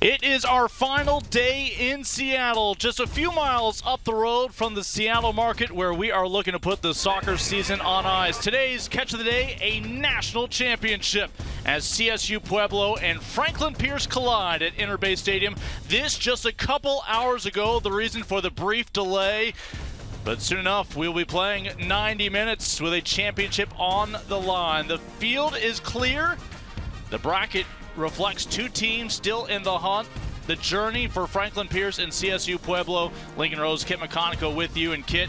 It is our final day in Seattle, just a few miles up the road from the Seattle market where we are looking to put the soccer season on ice. Today's catch of the day, a national championship as CSU Pueblo and Franklin Pierce collide at Interbay Stadium. This just a couple hours ago, the reason for the brief delay. But soon enough, we'll be playing 90 minutes with a championship on the line. The field is clear. The bracket reflects two teams still in the hunt. The journey for Franklin Pierce and CSU Pueblo. Lincoln Rose, Kit McConico with you. And Kit,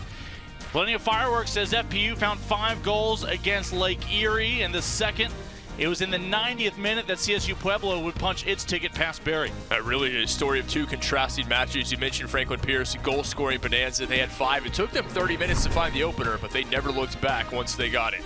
plenty of fireworks as FPU found 5 goals against Lake Erie in the second. It was in the 90th minute that CSU Pueblo would punch its ticket past Barry. Really a story of two contrasting matches. You mentioned Franklin Pierce, goal-scoring bonanza. They had 5. It took them 30 minutes to find the opener, but they never looked back once they got it.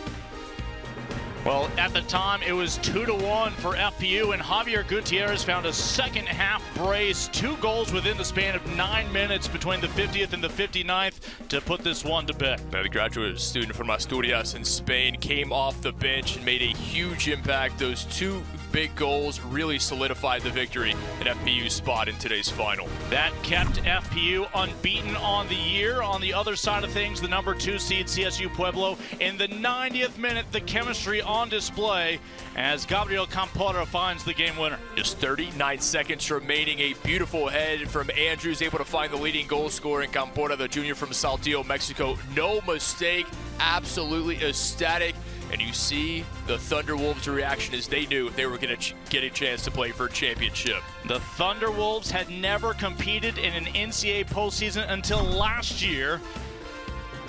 Well, at the time, it was 2-1 for FPU, and Javier Gutierrez found a second-half brace. 2 goals within the span of 9 minutes between the 50th and the 59th to put this one to bed. Now, the graduate student from Asturias in Spain came off the bench and made a huge impact. Those 2 big goals really solidified the victory at FPU's spot in today's final. That kept FPU unbeaten on the year. On the other side of things, the number 2 seed CSU Pueblo. In the 90th minute, the chemistry on display as Gabriel Campora finds the game winner. Just 39 seconds remaining. A beautiful head from Andrews, able to find the leading goal scorer in Campora, the junior from Saltillo, Mexico. No mistake, absolutely ecstatic. And you see the Thunderwolves' reaction as they knew they were going to get a chance to play for a championship. The Thunderwolves had never competed in an NCAA postseason until last year.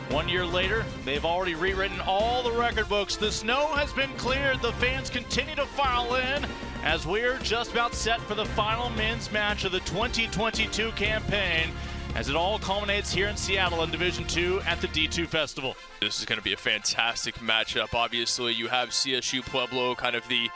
1 year later, they've already rewritten all the record books. The snow has been cleared. The fans continue to file in as we're just about set for the final men's match of the 2022 campaign, as it all culminates here in Seattle in Division II at the D2 Festival. This is going to be a fantastic matchup. Obviously, you have CSU Pueblo, kind of the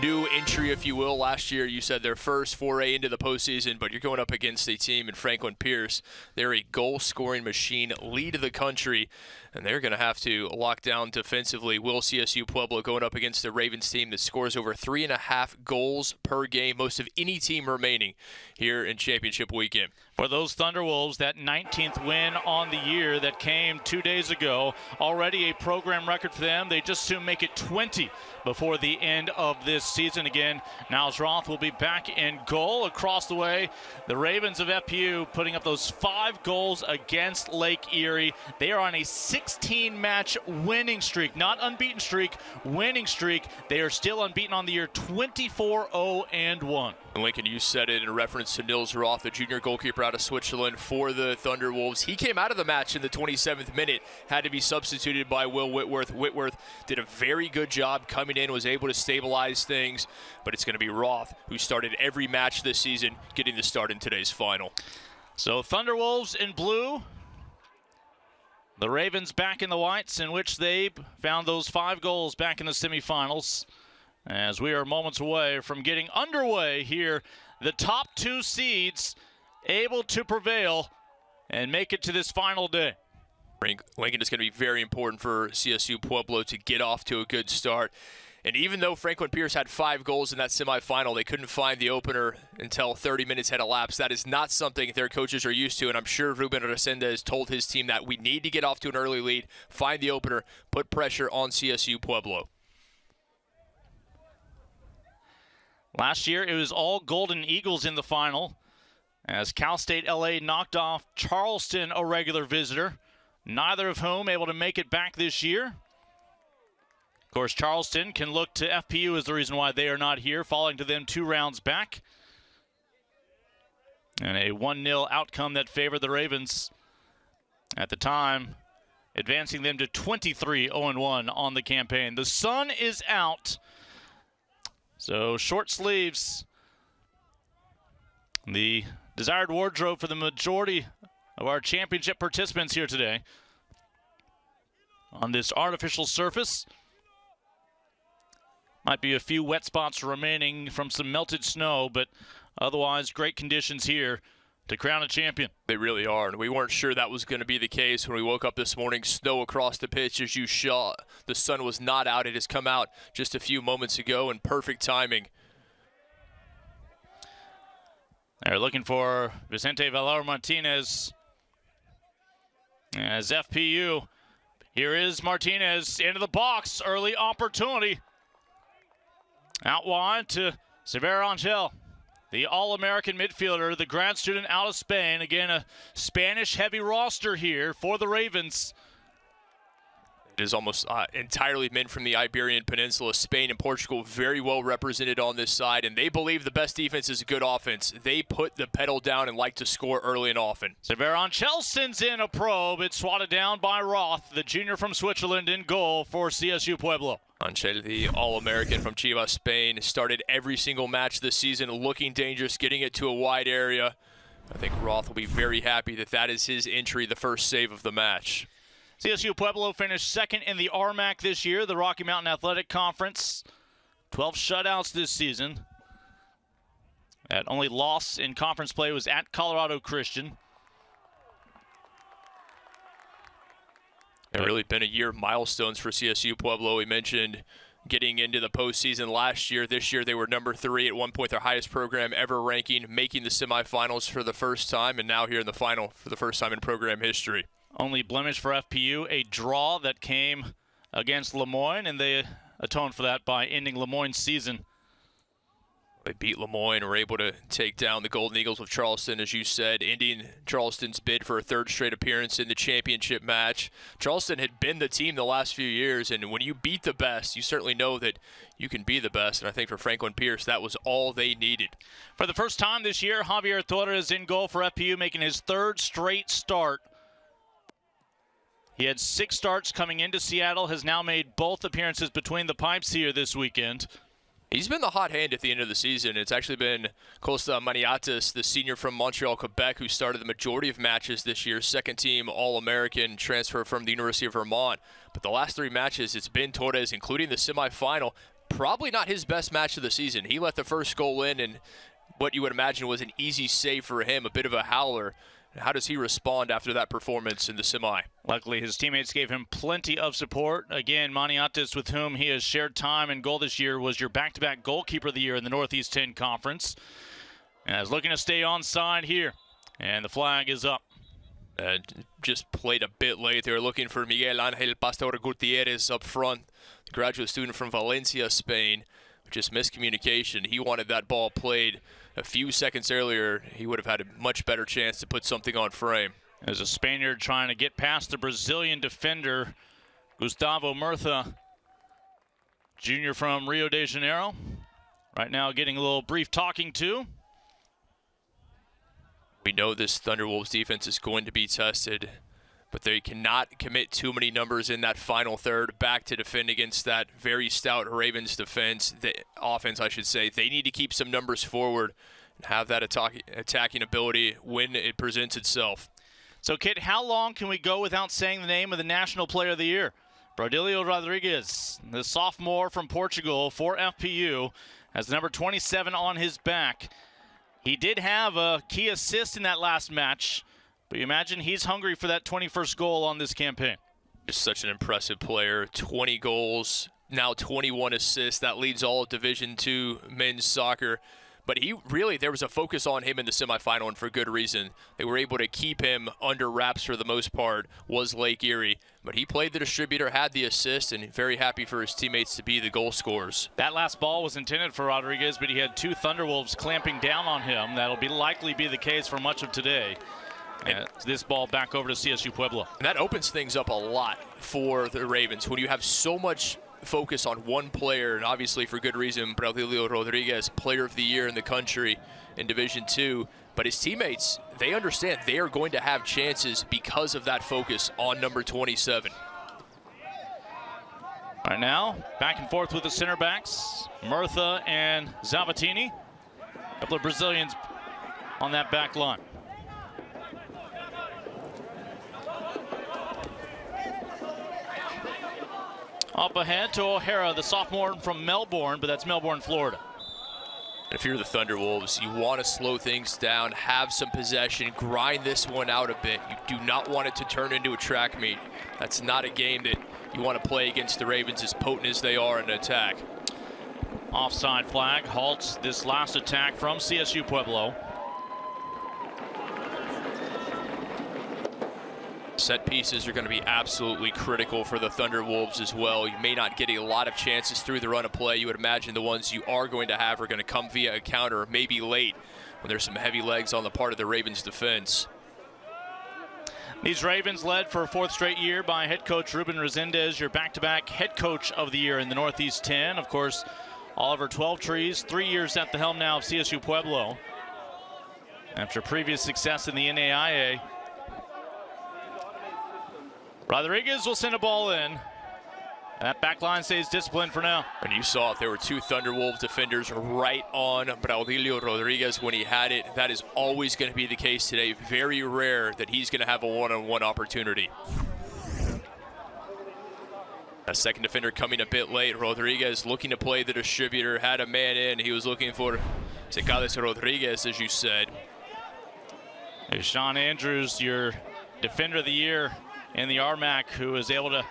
new entry, if you will. Last year, you said their first foray into the postseason, but you're going up against a team in Franklin Pierce. They're a goal-scoring machine, lead the country, and they're going to have to lock down defensively. Will CSU Pueblo going up against the Ravens team that scores over 3.5 goals per game, most of any team remaining here in championship weekend. For those Thunderwolves, that 19th win on the year that came 2 days ago, already a program record for them. They just soon make it 20 before the end of this season. Again, Niles Roth will be back in goal. Across the way, the Ravens of FPU putting up those 5 goals against Lake Erie. They are on a 16-match winning streak, not unbeaten streak, winning streak. They are still unbeaten on the year, 24-0-1. Lincoln, you said it in reference to Niles Roth, the junior goalkeeper out of Switzerland for the Thunderwolves. He came out of the match in the 27th minute, had to be substituted by Will Whitworth. Whitworth did a very good job coming in, was able to stabilize things, but it's going to be Roth, who started every match this season, getting the start in today's final. So Thunderwolves in blue, the Ravens back in the whites, in which they found those 5 goals back in the semifinals. As we are moments away from getting underway here, the top 2 seeds able to prevail and make it to this final day. Lincoln is going to be very important for CSU Pueblo to get off to a good start. And even though Franklin Pierce had 5 goals in that semifinal, they couldn't find the opener until 30 minutes had elapsed. That is not something their coaches are used to, and I'm sure Ruben Resenda has told his team that we need to get off to an early lead, find the opener, put pressure on CSU Pueblo. Last year, it was all Golden Eagles in the final, as Cal State LA knocked off Charleston, a regular visitor, neither of whom able to make it back this year. Of course, Charleston can look to FPU as the reason why they are not here, falling to them 2 rounds back. And a 1-0 outcome that favored the Ravens at the time, advancing them to 23-0-1 on the campaign. The sun is out. So short sleeves, the desired wardrobe for the majority of our championship participants here today on this artificial surface. Might be a few wet spots remaining from some melted snow, but otherwise great conditions here to crown a champion. They really are, and we weren't sure that was going to be the case when we woke up this morning. Snow across the pitch, as you saw. The sun was not out. It has come out just a few moments ago, and perfect timing. They're looking for Vicente Valor Martinez as FPU. Here is Martinez into the box. Early opportunity. Out wide to Severo Angel, the All-American midfielder, the grad student out of Spain. Again, a Spanish-heavy roster here for the Ravens. It is almost entirely men from the Iberian Peninsula. Spain and Portugal very well represented on this side, and they believe the best defense is a good offense. They put the pedal down and like to score early and often. Severo Angel sends in a probe. It's swatted down by Roth, the junior from Switzerland, in goal for CSU Pueblo. Angel, the All-American from Chivas, Spain, started every single match this season looking dangerous, getting it to a wide area. I think Roth will be very happy that that is his entry, the first save of the match. CSU Pueblo finished second in the RMAC this year, the Rocky Mountain Athletic Conference. 12 shutouts this season. That only loss in conference play was at Colorado Christian. It's really been a year of milestones for CSU Pueblo. We mentioned getting into the postseason last year. This year they were number 3, at one point their highest program ever ranking, making the semifinals for the first time, and now here in the final for the first time in program history. Only blemish for FPU, a draw that came against Lemoyne, and they atoned for that by ending Lemoyne's season. They beat Lemoyne, were able to take down the Golden Eagles of Charleston, as you said, ending Charleston's bid for a third straight appearance in the championship match. Charleston had been the team the last few years, and when you beat the best, you certainly know that you can be the best, and I think for Franklin Pierce, that was all they needed. For the first time this year, Javier Torres in goal for FPU, making his third straight start. He had 6 starts coming into Seattle, has now made both appearances between the pipes here this weekend. He's been the hot hand at the end of the season. It's actually been Costa Maniatis, the senior from Montreal, Quebec, who started the majority of matches this year, second team All-American, transfer from the University of Vermont. But the last 3 matches, it's been Torres, including the semifinal. Probably not his best match of the season. He let the first goal in, and what you would imagine was an easy save for him, a bit of a howler. How does he respond after that performance in the semi? Luckily, his teammates gave him plenty of support. Again, Maniatis, with whom he has shared time and goal this year, was your back-to-back goalkeeper of the year in the Northeast 10 Conference. And is looking to stay on side here. And the flag is up. Just played a bit late. They were looking for Miguel Angel Pastor Gutierrez up front, the graduate student from Valencia, Spain. Just miscommunication. He wanted that ball played a few seconds earlier. He would have had a much better chance to put something on frame. There's a Spaniard trying to get past the Brazilian defender, Gustavo Murtha, junior from Rio de Janeiro. Right now getting a little brief talking to. We know this Thunderwolves defense is going to be tested, but they cannot commit too many numbers in that final third back to defend against that very stout Ravens defense, the offense, I should say. They need to keep some numbers forward and have that attacking ability when it presents itself. So, Kit, how long can we go without saying the name of the National Player of the Year? Brodilio Rodriguez, the sophomore from Portugal for FPU, has number 27 on his back. He did have a key assist in that last match, but you imagine he's hungry for that 21st goal on this campaign. Just such an impressive player. 20 goals, now 21 assists. That leads all of Division II men's soccer. But there was a focus on him in the semifinal, and for good reason. They were able to keep him under wraps for the most part, was Lake Erie. But he played the distributor, had the assist, and very happy for his teammates to be the goal scorers. That last ball was intended for Rodriguez, but he had 2 Thunderwolves clamping down on him. That'll likely be the case for much of today. And this ball back over to CSU Pueblo. And that opens things up a lot for the Ravens when you have so much focus on one player, and obviously for good reason, Brodilio Rodriguez, player of the year in the country in Division II. But his teammates, they understand they are going to have chances because of that focus on number 27. Right now, back and forth with the center backs, Murtha and Zavatini. A couple of Brazilians on that back line. Up ahead to O'Hara, the sophomore from Melbourne, but that's Melbourne, Florida. If you're the Thunderwolves, you want to slow things down, have some possession, grind this one out a bit. You do not want it to turn into a track meet. That's not a game that you want to play against the Ravens, as potent as they are in attack. Offside flag halts this last attack from CSU Pueblo. Set pieces are going to be absolutely critical for the Thunderwolves as well. You may not get a lot of chances through the run of play. You would imagine the ones you are going to have are going to come via a counter, maybe late, when there's some heavy legs on the part of the Ravens defense. These Ravens led for a 4th straight year by head coach Ruben Resendez, your back-to-back head coach of the year in the Northeast 10. Of course, Oliver 12 Trees, 3 years at the helm now of CSU Pueblo. After previous success in the NAIA. Rodriguez will send a ball in. That back line stays disciplined for now. And you saw it, there were 2 Thunderwolves defenders right on Braudilio Rodriguez when he had it. That is always going to be the case today. Very rare that he's going to have a one-on-one opportunity. A second defender coming a bit late. Rodriguez looking to play the distributor, had a man in. He was looking for Secades Rodriguez, as you said. There's Sean Andrews, your defender of the year in the RMAC, who was able to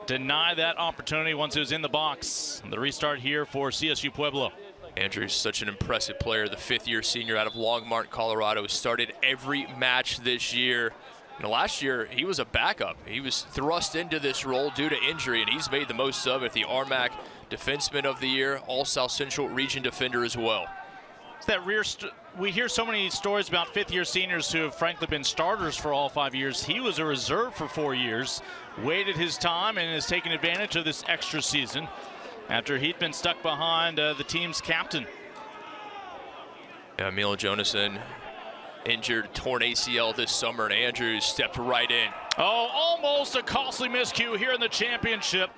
deny that opportunity once it was in the box. And the restart here for CSU Pueblo. Andrews, such an impressive player, the 5th-year senior out of Longmont, Colorado, started every match this year. And last year, he was a backup. He was thrust into this role due to injury, and he's made the most of it. The RMAC Defenseman of the Year, All-South Central Region Defender as well. It's that we hear so many stories about 5th-year seniors who have frankly been starters for all 5 years. He was a reserve for 4 years, waited his time, and has taken advantage of this extra season after he'd been stuck behind the team's captain. Yeah, Emil Jonason injured, torn ACL this summer, and Andrews stepped right in. Oh, almost a costly miscue here in the championship.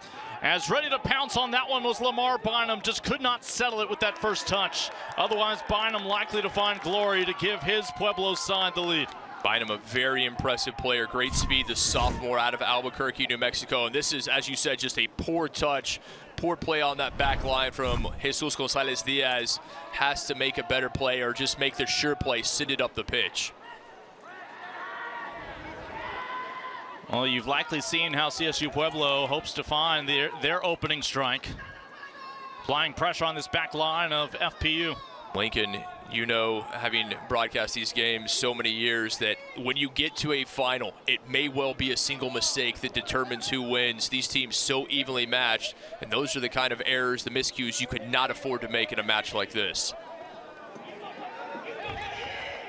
As ready to pounce on that one was Lamar Bynum, just could not settle it with that first touch. Otherwise, Bynum likely to find glory to give his Pueblo side the lead. Bynum, a very impressive player, great speed, the sophomore out of Albuquerque, New Mexico. And this is, as you said, just a poor touch, poor play on that back line from Jesus Gonzalez Diaz. Has to make a better play or just make the sure play, send it up the pitch. Well, you've likely seen how CSU Pueblo hopes to find their opening strike. Applying pressure on this back line of FPU. Lincoln, you know, having broadcast these games so many years, that when you get to a final, it may well be a single mistake that determines who wins. These teams so evenly matched, and those are the kind of errors, the miscues you could not afford to make in a match like this.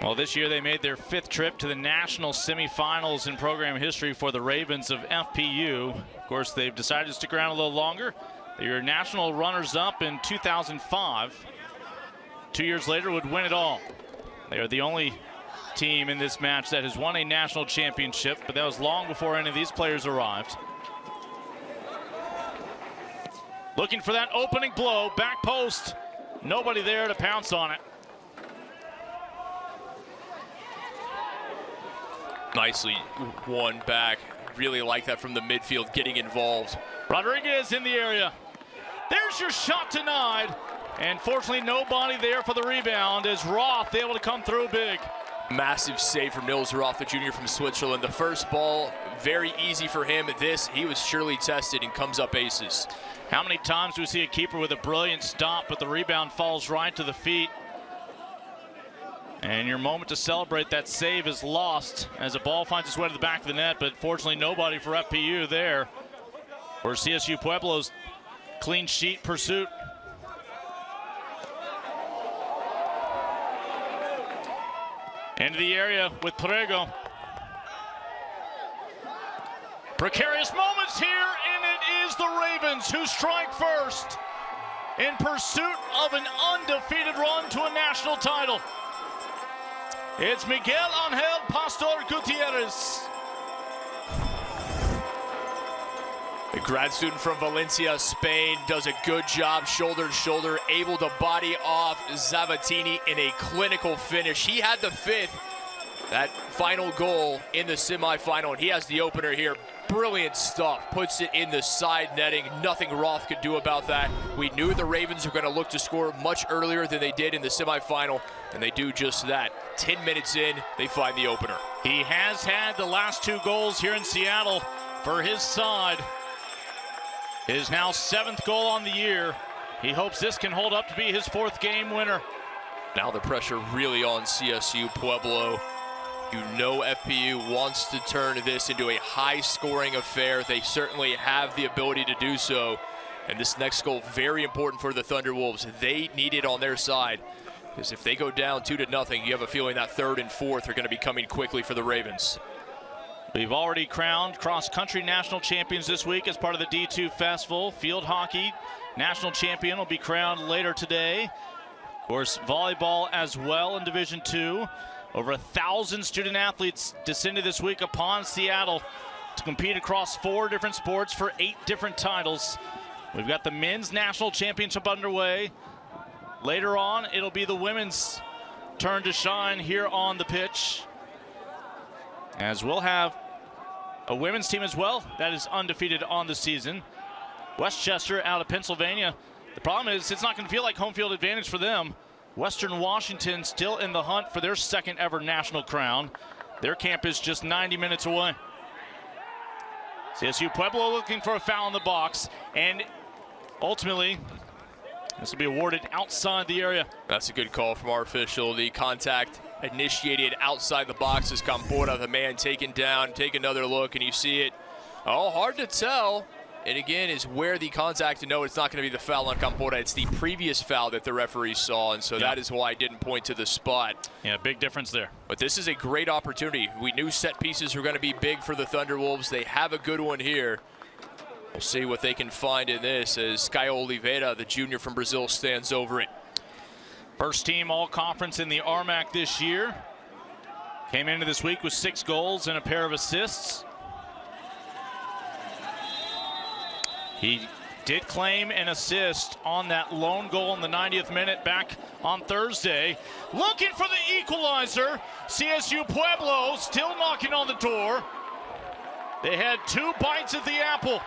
Well, this year they made their 5th trip to the national semifinals in program history for the Ravens of FPU. Of course, they've decided to stick around a little longer. They were national runners-up in 2005. 2 years later would win it all. They are the only team in this match that has won a national championship, but that was long before any of these players arrived. Looking for that opening blow, back post. Nobody there to pounce on it. Nicely won back. Really like that from the midfield, getting involved. Rodriguez in the area. There's your shot denied. And fortunately, nobody there for the rebound as Roth able to come through big. Massive save from Nils Roth, the junior from Switzerland. The first ball, very easy for him. This, he was surely tested and comes up aces. How many times do we see a keeper with a brilliant stop, but the rebound falls right to the feet? And your moment to celebrate that save is lost as the ball finds its way to the back of the net, but fortunately nobody for FPU there for CSU Pueblo's clean sheet pursuit. Into the area with Prego. Precarious moments here, and it is the Ravens who strike first in pursuit of an undefeated run to a national title. It's Miguel Angel Pastor Gutierrez. A grad student from Valencia, Spain, does a good job shoulder to shoulder, able to body off Zavattini in a clinical finish. He had the 5th, that final goal in the semifinal, and he has the opener here. Brilliant stuff, puts it in the side netting. Nothing Roth could do about that. We knew the Ravens were going to look to score much earlier than they did in the semifinal, and they do just that. 10 minutes in, they find the opener. He has had the last 2 goals here in Seattle for his side. His now 7th goal on the year. He hopes this can hold up to be his 4th game winner. Now the pressure really on CSU Pueblo. You know FPU wants to turn this into a high-scoring affair. They certainly have the ability to do so. And this next goal, very important for the Thunderwolves. They need it on their side. Because if they go down 2-0, you have a feeling that third and fourth are going to be coming quickly for the Ravens. We've already crowned cross-country national champions this week as part of the D2 Festival. Field hockey national champion will be crowned later today. Of course, volleyball as well in Division II. Over 1,000 student athletes descended this week upon Seattle to compete across 4 different sports for 8 different titles. We've got the men's national championship underway. Later on, it'll be the women's turn to shine here on the pitch, as we'll have a women's team as well that is undefeated on the season. Westchester out of Pennsylvania. The problem is it's not going to feel like home field advantage for them. Western Washington still in the hunt for their second ever national crown. Their camp is just 90 minutes away. CSU Pueblo looking for a foul in the box, and ultimately this will be awarded outside the area. That's a good call from our official. The contact initiated outside the box as Campora, the man taken down. Take another look and you see it. Oh, hard to tell. And again, is where the contact, to know it's not going to be the foul on Campora. It's the previous foul that the referee saw, and so that is why I didn't point to the spot. Yeah, big difference there. But this is a great opportunity. We knew set pieces were going to be big for the Thunderwolves. They have a good one here. We'll see what they can find in this as Caio Oliveira, the junior from Brazil, stands over it. First team all-conference in the RMAC this year. Came into this week with 6 goals and a pair of assists. He did claim an assist on that lone goal in the 90th minute back on Thursday. Looking for the equalizer. CSU Pueblo still knocking on the door. They had 2 bites at the apple.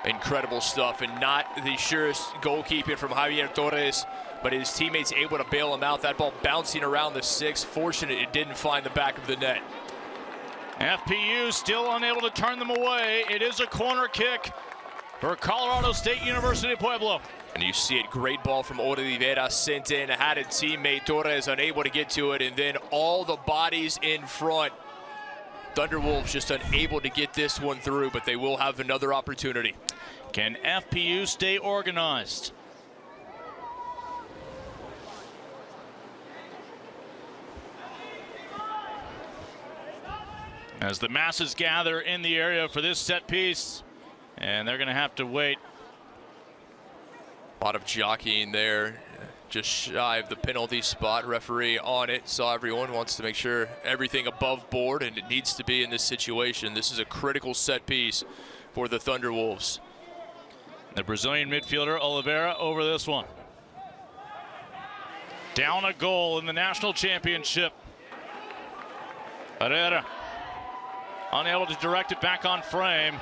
Incredible stuff, and not the surest goalkeeping from Javier Torres, but his teammates able to bail him out. That ball bouncing around the 6. Fortunate it didn't find the back of the net. FPU still unable to turn them away. It is a corner kick for Colorado State University Pueblo. And you see it, great ball from Oliveira, sent in, had a teammate, Torres unable to get to it, and then all the bodies in front. Thunderwolves just unable to get this one through, but they will have another opportunity. Can FPU stay organized? As the masses gather in the area for this set piece, and they're going to have to wait. A lot of jockeying there, just shy of the penalty spot. Referee on it, saw everyone, wants to make sure everything above board, and it needs to be in this situation. This is a critical set piece for the Thunderwolves. The Brazilian midfielder Oliveira over this one. Down a goal in the national championship. Herrera unable to direct it back on frame.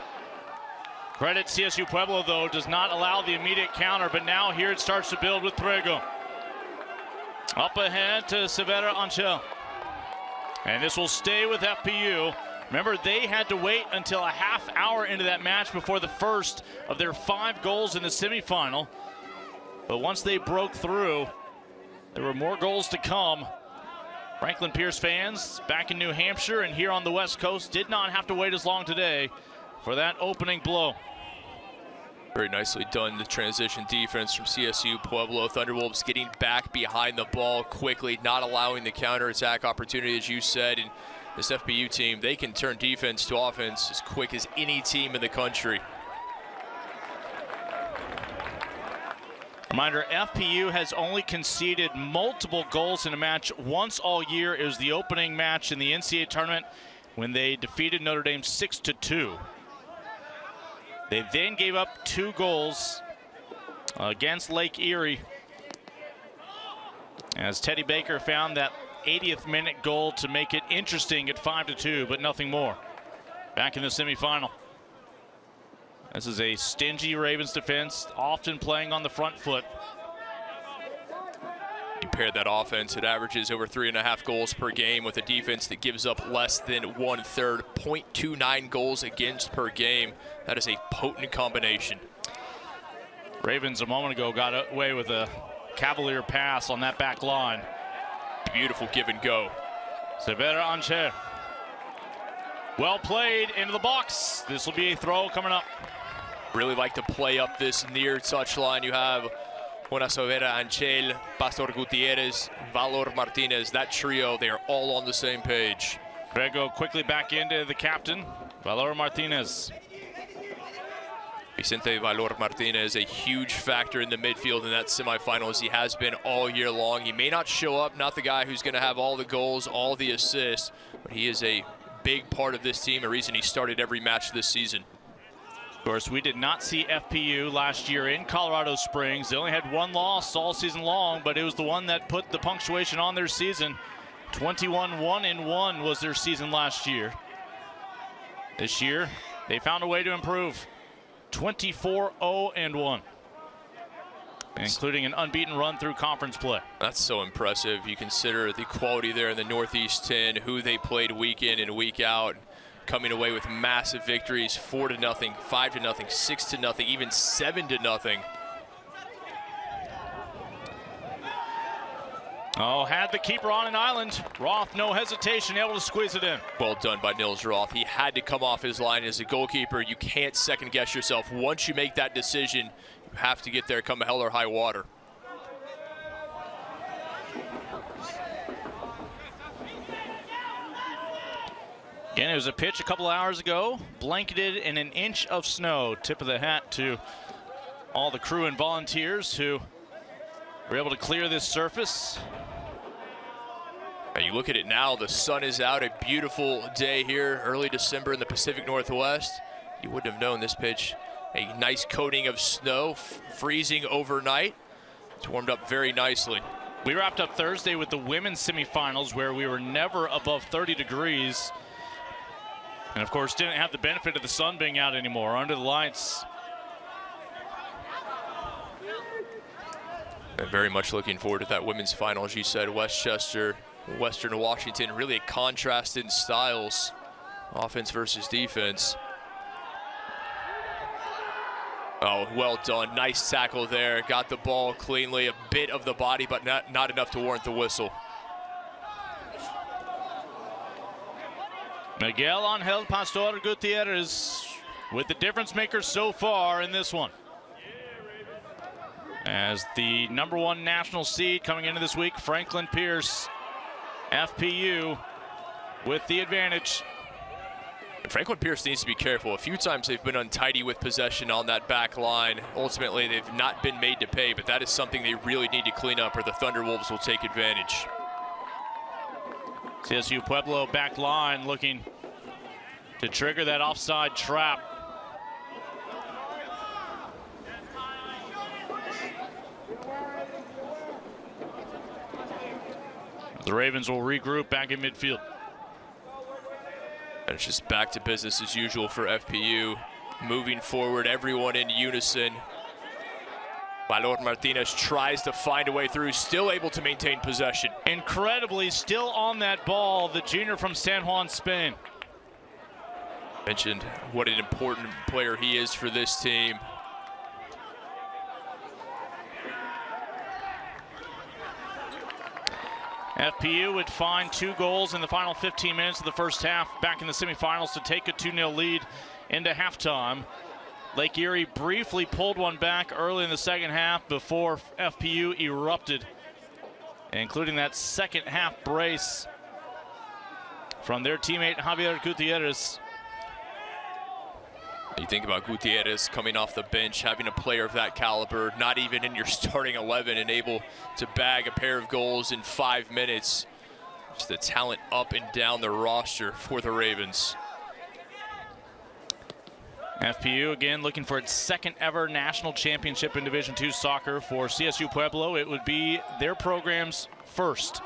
Credit CSU Pueblo, though, does not allow the immediate counter, but now here it starts to build with Prego. Up ahead to Severa Anchel. And this will stay with FPU. Remember, they had to wait until a half hour into that match before the first of their 5 goals in the semifinal. But once they broke through, there were more goals to come. Franklin Pierce fans back in New Hampshire and here on the West Coast did not have to wait as long today for that opening blow. Very nicely done, the transition defense from CSU Pueblo. Thunderwolves getting back behind the ball quickly, not allowing the counterattack opportunity, as you said. And this FPU team, they can turn defense to offense as quick as any team in the country. Reminder, FPU has only conceded multiple goals in a match once all year. It was the opening match in the NCAA tournament when they defeated Notre Dame 6-2. They then gave up 2 goals against Lake Erie, as Teddy Baker found that 80th minute goal to make it interesting at 5-2, but nothing more. Back in the semifinal. This is a stingy Ravens defense, often playing on the front foot. You pair that offense, it averages over 3.5 goals per game with a defense that gives up less than 1/3, 0.29 goals against per game. That is a potent combination. Ravens a moment ago got away with a cavalier pass on that back line. Beautiful give and go. Severa Ancher. Well played into the box. This will be a throw coming up. Really like to play up this near touchline. You have Juana Sobera, Anchel, Pastor Gutierrez, Valor Martinez. That trio, they are all on the same page. Grego quickly back into the captain, Valor Martinez. Vicente Valor Martinez, a huge factor in the midfield in that semifinal, as he has been all year long. He may not show up, not the guy who's going to have all the goals, all the assists, but he is a big part of this team, a reason he started every match this season. Of course, we did not see FPU last year in Colorado Springs. They only had one loss all season long, but it was the one that put the punctuation on their season. 21-1-1 was their season last year. This year, they found a way to improve. 24-0-1, including an unbeaten run through conference play. That's so impressive. You consider the quality there in the Northeast 10, who they played week in and week out, coming away with massive victories, 4-0, 5-0, 6-0, even 7-0. Oh, had the keeper on an island. Roth, no hesitation, able to squeeze it in. Well done by Nils Roth. He had to come off his line as a goalkeeper. You can't second guess yourself. Once you make that decision, you have to get there come hell or high water. Again, it was a pitch a couple hours ago, blanketed in an inch of snow. Tip of the hat to all the crew and volunteers who were able to clear this surface. You look at it now, the sun is out, a beautiful day here, early December in the Pacific Northwest. You wouldn't have known this pitch. A nice coating of snow, freezing overnight. It's warmed up very nicely. We wrapped up Thursday with the women's semifinals where we were never above 30 degrees. And of course, didn't have the benefit of the sun being out anymore, under the lights. I'm very much looking forward to that women's final. As you said, Westchester, Western Washington, really a contrast in styles, offense versus defense. Oh, well done. Nice tackle there. Got the ball cleanly, a bit of the body, but not enough to warrant the whistle. Miguel Angel Pastor Gutierrez with the difference maker so far in this one. As the #1 national seed coming into this week, Franklin Pierce, FPU with the advantage. Franklin Pierce needs to be careful. A few times they've been untidy with possession on that back line. Ultimately, they've not been made to pay, but that is something they really need to clean up or the Thunderwolves will take advantage. CSU Pueblo back line looking to trigger that offside trap. The Ravens will regroup back in midfield. And it's just back to business as usual for FPU. Moving forward, everyone in unison. Valor Martinez tries to find a way through, still able to maintain possession. Incredibly, still on that ball, the junior from San Juan, Spain. Mentioned what an important player he is for this team. FPU would find 2 goals in the final 15 minutes of the first half back in the semifinals to take a 2-0 lead into halftime. Lake Erie briefly pulled one back early in the second half before FPU erupted, including that second half brace from their teammate Javier Gutierrez. You think about Gutierrez coming off the bench, having a player of that caliber, not even in your starting 11, and able to bag a pair of goals in 5 minutes. Just the talent up and down the roster for the Ravens. FPU again looking for its second ever national championship in Division II soccer. For CSU Pueblo, it would be their program's first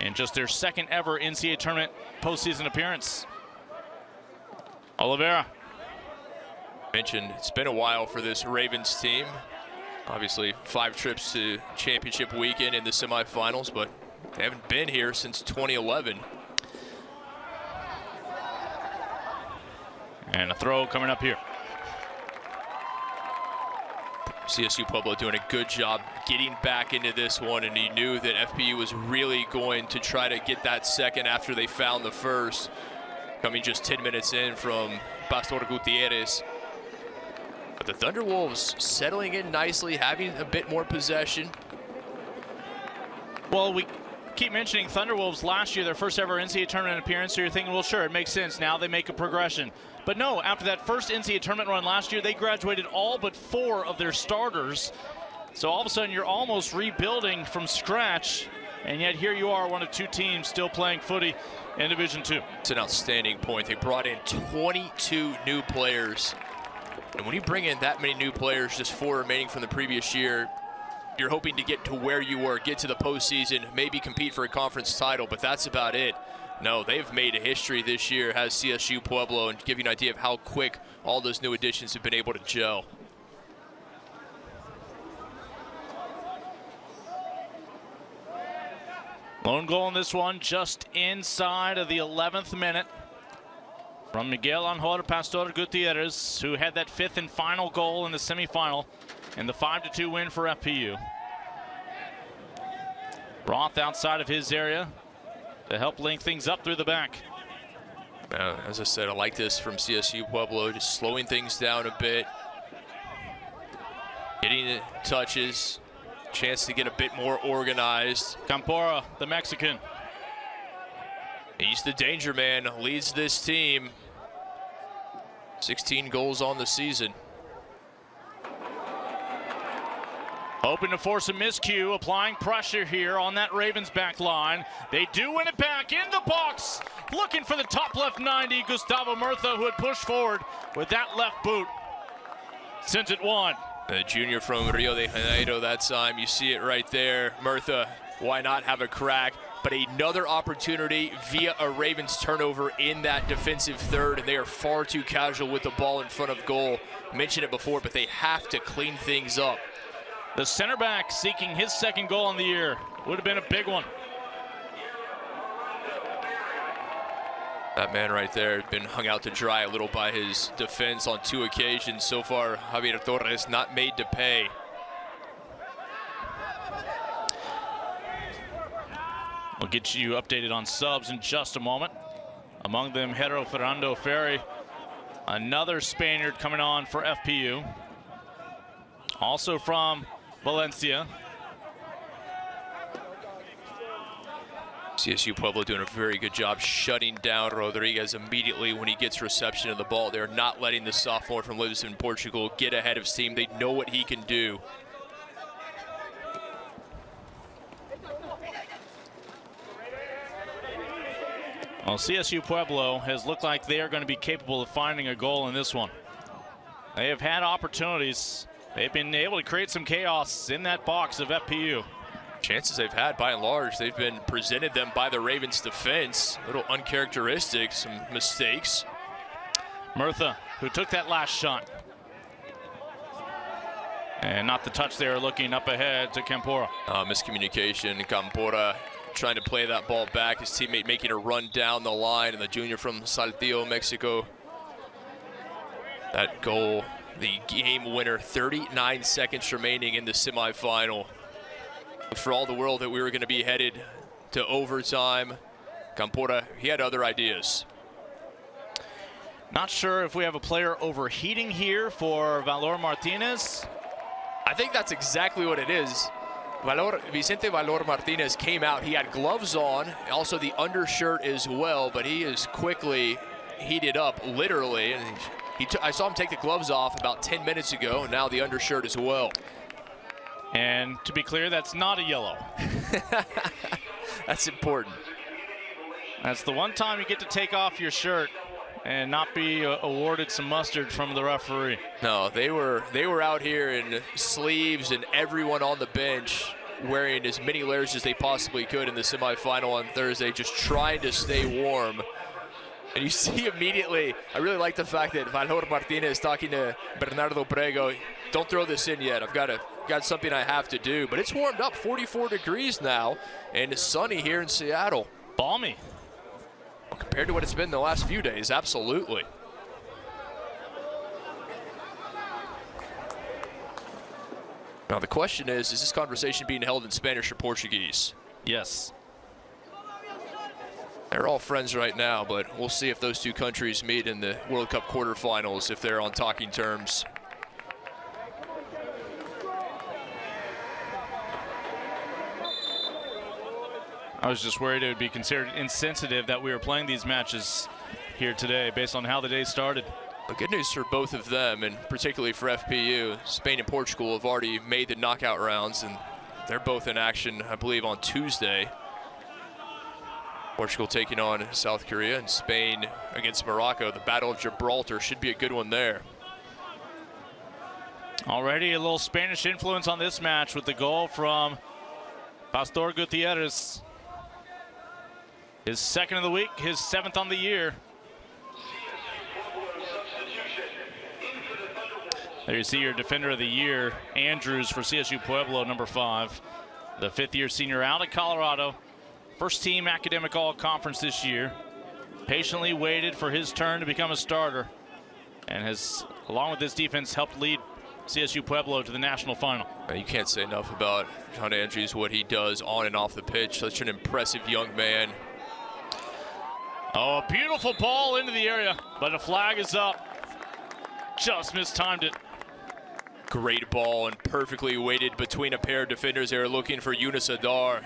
and just their second ever NCAA tournament postseason appearance. Oliveira. Mentioned it's been a while for this Ravens team. Obviously 5 trips to championship weekend in the semifinals, but they haven't been here since 2011. And a throw coming up here. CSU Pueblo doing a good job getting back into this one, and he knew that FPU was really going to try to get that second after they found the first. coming just 10 minutes in from Pastor Gutierrez. But the Thunderwolves settling in nicely, having a bit more possession. Well, we keep mentioning Thunderwolves last year, their first ever NCAA tournament appearance, so you're thinking, well, sure, it makes sense. Now they make a progression. But no, after that first NCAA tournament run last year, they graduated all but 4 of their starters. So all of a sudden, you're almost rebuilding from scratch, and yet here you are, one of 2 teams still playing footy in Division II. It's an outstanding point. They brought in 22 new players. And when you bring in that many new players, just 4 remaining from the previous year, you're hoping to get to where you were, get to the postseason, maybe compete for a conference title, but that's about it. No, they've made a history this year, has CSU Pueblo, and to give you an idea of how quick all those new additions have been able to gel. Lone goal in this one, just inside of the 11th minute from Miguel Angel Pastor Gutierrez, who had that 5th and final goal in the semifinal in the 5-2 win for FPU. Roth outside of his area to help link things up through the back. As I said, I like this from CSU Pueblo, just slowing things down a bit, getting the touches, chance to get a bit more organized. Campora, the Mexican. He's the danger man, leads this team. 16 goals on the season. Hoping to force a miscue, applying pressure here on that Ravens back line. They do win it back in the box. Looking for the top left 90, Gustavo Murtha, who had pushed forward with that left boot. Sends it one. The junior from Rio de Janeiro that time. You see it right there. Murtha, why not have a crack? But another opportunity via a Ravens turnover in that defensive third, and they are far too casual with the ball in front of goal. I mentioned it before, but they have to clean things up. The center back seeking his 2nd goal on the year. Would have been a big one. That man right there has been hung out to dry a little by his defense on 2 occasions so far. Javier Torres not made to pay. We'll get you updated on subs in just a moment. Among them, Hero Fernando Ferry, another Spaniard coming on for FPU. Also from Valencia. CSU Pueblo doing a very good job shutting down Rodriguez immediately when he gets reception of the ball. They're not letting the sophomore from Lisbon, Portugal, get ahead of his team. They know what he can do. Well, CSU Pueblo has looked like they are going to be capable of finding a goal in this one. They have had opportunities. They've been able to create some chaos in that box of FPU. Chances they've had, by and large, they've been presented them by the Ravens defense. A little uncharacteristic, some mistakes. Murtha, who took that last shot. And not the touch there, looking up ahead to Campora. Miscommunication. Campora trying to play that ball back. His teammate making a run down the line, and the junior from Saltillo, Mexico. That goal, the game winner, 39 seconds remaining in the semifinal. For all the world that we were going to be headed to overtime, Campora, he had other ideas. Not sure if we have a player overheating here for Valor Martinez. I think that's exactly what it is. Vicente Valor Martinez came out. He had gloves on, also the undershirt as well, but he is quickly heated up, literally. And I saw him take the gloves off about 10 minutes ago, and now the undershirt as well. And to be clear, that's not a yellow. That's important. That's the one time you get to take off your shirt and not be awarded some mustard from the referee. No, they were out here in sleeves, and everyone on the bench wearing as many layers as they possibly could in the semifinal on Thursday, just trying to stay warm. And you see immediately, I really like the fact that Valor Martinez talking to Bernardo Prego, don't throw this in yet, I've got something I have to do. But it's warmed up, 44 degrees now, and it's sunny here in Seattle. Balmy. Well, compared to what it's been the last few days, absolutely. Now the question is this conversation being held in Spanish or Portuguese? Yes. They're all friends right now, but we'll see if those two countries meet in the World Cup quarterfinals, if they're on talking terms. I was just worried it would be considered insensitive that we were playing these matches here today based on how the day started. The good news for both of them, and particularly for FPU, Spain and Portugal have already made the knockout rounds, and they're both in action, I believe, on Tuesday. Portugal taking on South Korea, and Spain against Morocco. The Battle of Gibraltar should be a good one there. Already a little Spanish influence on this match with the goal from Pastor Gutierrez. His second of the week, his 7th on the year. There you see your defender of the year, Andrews for CSU Pueblo, number 5. The 5th-year senior out of Colorado. First team academic all-conference this year. Patiently waited for his turn to become a starter. And has, along with this defense, helped lead CSU Pueblo to the national final. You can't say enough about John Andrews, what he does on and off the pitch. Such an impressive young man. Oh, a beautiful ball into the area, but a flag is up. Just mistimed it. Great ball and perfectly weighted between a pair of defenders. They were looking for Yunus Adar,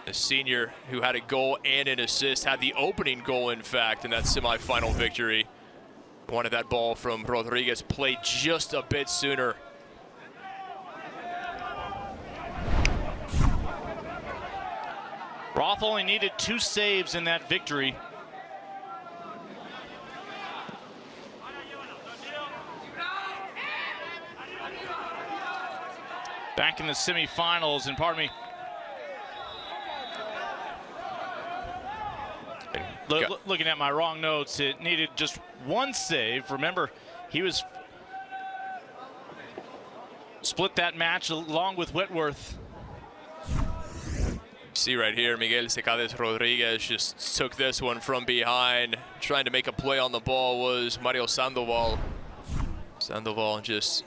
a senior who had a goal and an assist, had the opening goal, in fact, in that semifinal victory. Wanted that ball from Rodriguez played just a bit sooner. Roth only needed 2 saves in that victory. Back in the semifinals, and pardon me. Looking at my wrong notes, it needed just 1 save. Remember, he was split that match along with Whitworth. See right here, Miguel Secades Rodriguez just took this one from behind. Trying to make a play on the ball was Mario Sandoval. Sandoval just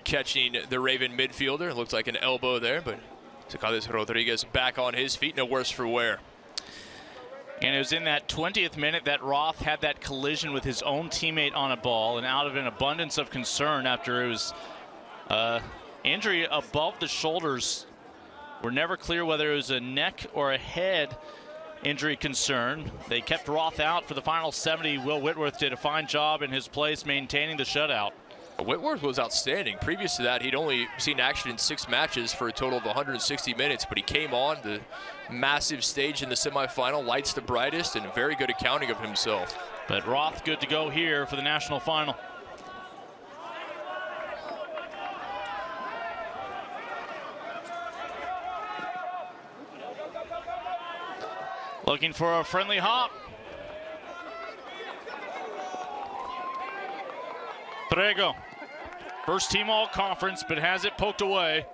catching the Raven midfielder. It looked like an elbow there, but Secades Rodriguez back on his feet, no worse for wear. And it was in that 20th minute that Roth had that collision with his own teammate on a ball, and out of an abundance of concern after it was injury above the shoulders. We're never clear whether it was a neck or a head injury concern. They kept Roth out for the final 70. Will Whitworth did a fine job in his place maintaining the shutout. Whitworth was outstanding. Previous to that, he'd only seen action in 6 matches for a total of 160 minutes, but he came on the massive stage in the semifinal, lights the brightest, and a very good accounting of himself. But Roth good to go here for the national final. Looking for a friendly hop. Prego. First team all conference, but has it poked away.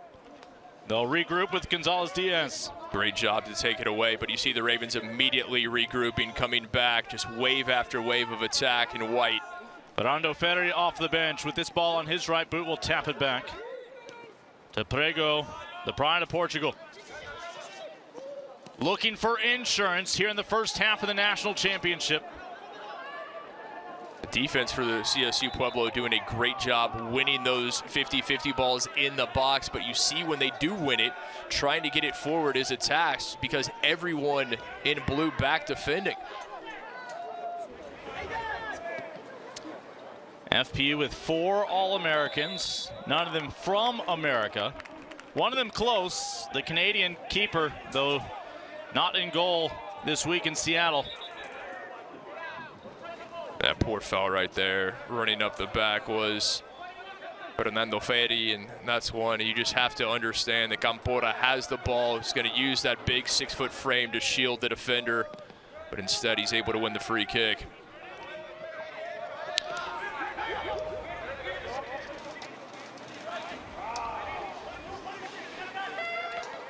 They'll regroup with Gonzalez Diaz. Great job to take it away, but you see the Ravens immediately regrouping, coming back, just wave after wave of attack in white. Fernando Ferri off the bench with this ball on his right boot, will tap it back to Prego, the pride of Portugal. Looking for insurance here in the first half of the national championship. Defense for the CSU Pueblo doing a great job winning those 50-50 balls in the box, but you see when they do win it, trying to get it forward is attacks because everyone in blue back defending. FPU with 4 All-Americans, none of them from America. One of them close, the Canadian keeper, though not in goal this week in Seattle. That poor foul right there, running up the back, was Fernando Ferri, and that's one you just have to understand that Campora has the ball. He's going to use that big 6-foot frame to shield the defender, but instead he's able to win the free kick.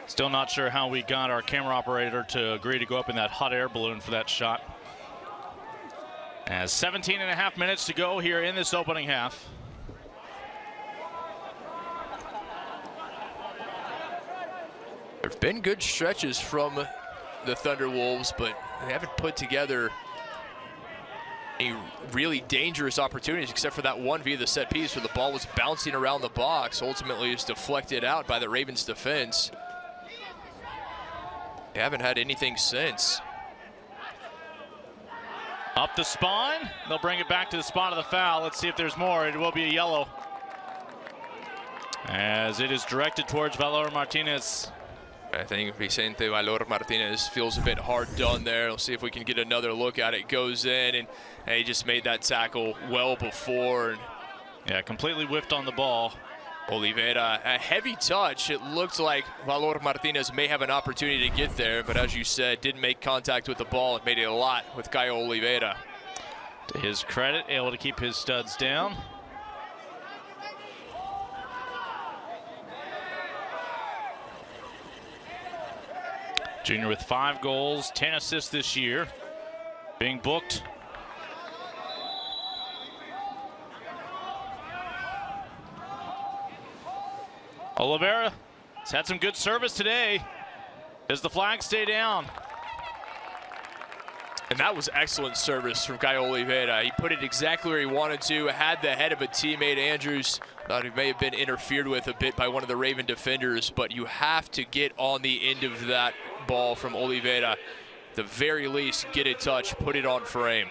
Still not sure how we got our camera operator to agree to go up in that hot air balloon for that shot. As 17.5 minutes to go here in this opening half. There have been good stretches from the Thunderwolves, but they haven't put together any really dangerous opportunities except for that one via the set piece where the ball was bouncing around the box. Ultimately, it's deflected out by the Ravens defense. They haven't had anything since. Up the spine. They'll bring it back to the spot of the foul. Let's see if there's more. It will be a yellow, as it is directed towards Valor Martinez. I think Vicente Valor Martinez feels a bit hard done there. We'll see if we can get another look at it. Goes in, and he just made that tackle well before. Yeah, completely whiffed on the ball. Oliveira, a heavy touch. It looked like Valor Martinez may have an opportunity to get there, but as you said, didn't make contact with the ball and made it a lot with Caio Oliveira. To his credit, able to keep his studs down. Junior with 5 goals, 10 assists this year. Being booked. Oliveira has had some good service today. Does the flag stay down? And that was excellent service from Caio Oliveira. He put it exactly where he wanted to, had the head of a teammate, Andrews. Thought he may have been interfered with a bit by one of the Raven defenders, but you have to get on the end of that ball from Oliveira. At the very least, get a touch, put it on frame.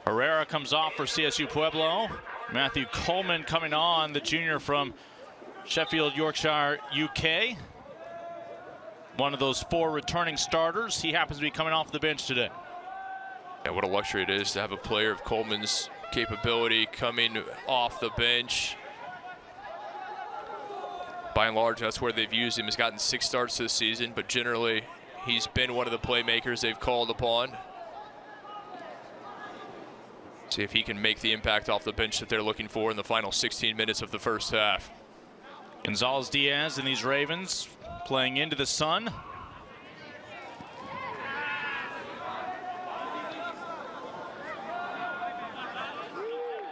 Herrera comes off for CSU Pueblo. Matthew Coleman coming on, the junior from Sheffield, Yorkshire, UK. One of those 4 returning starters. He happens to be coming off the bench today. Yeah, what a luxury it is to have a player of Coleman's capability coming off the bench. By and large, that's where they've used him. He's gotten 6 starts this season, but generally, he's been one of the playmakers they've called upon. See if he can make the impact off the bench that they're looking for in the final 16 minutes of the first half. Gonzalez Diaz and these Ravens playing into the sun.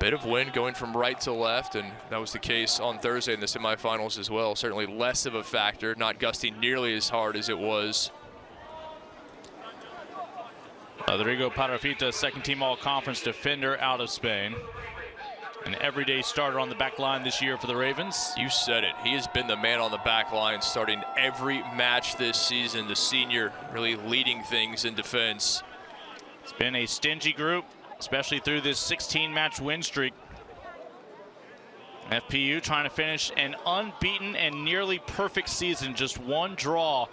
Bit of wind going from right to left, and that was the case on Thursday in the semifinals as well. Certainly less of a factor, not gusting nearly as hard as it was. Rodrigo Parafita, second-team All-Conference defender out of Spain. An everyday starter on the back line this year for the Ravens. You said it. He has been the man on the back line starting every match this season. The senior really leading things in defense. It's been a stingy group, especially through this 16-match win streak. FPU trying to finish an unbeaten and nearly perfect season. Just 1 draw.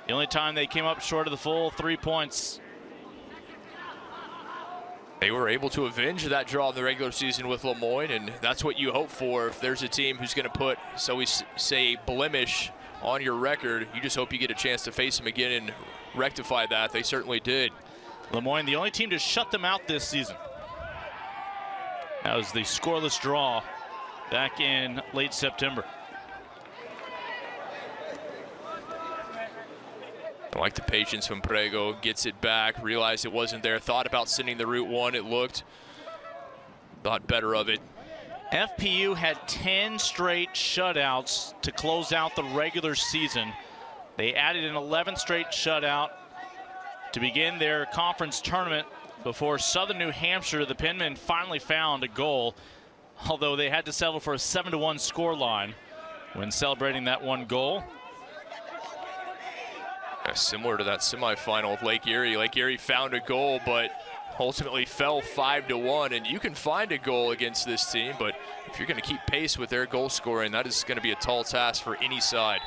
The only time they came up short of the full 3 points. They were able to avenge that draw in the regular season with Lemoyne, and that's what you hope for. If there's a team who's going to put, so we say, a blemish on your record, you just hope you get a chance to face them again and rectify that. They certainly did. Lemoyne, the only team to shut them out this season. That was the scoreless draw back in late September. I like the patience when Prego gets it back, realized it wasn't there, thought about sending the route 1. It looked, thought better of it. FPU had 10 straight shutouts to close out the regular season. They added an 11th straight shutout to begin their conference tournament before Southern New Hampshire, the Penmen, finally found a goal, although they had to settle for a 7-1 scoreline when celebrating that 1 goal. Similar to that semifinal with Lake Erie. Lake Erie found a goal, but ultimately fell 5-1. And you can find a goal against this team, but if you're going to keep pace with their goal scoring, that is going to be a tall task for any side.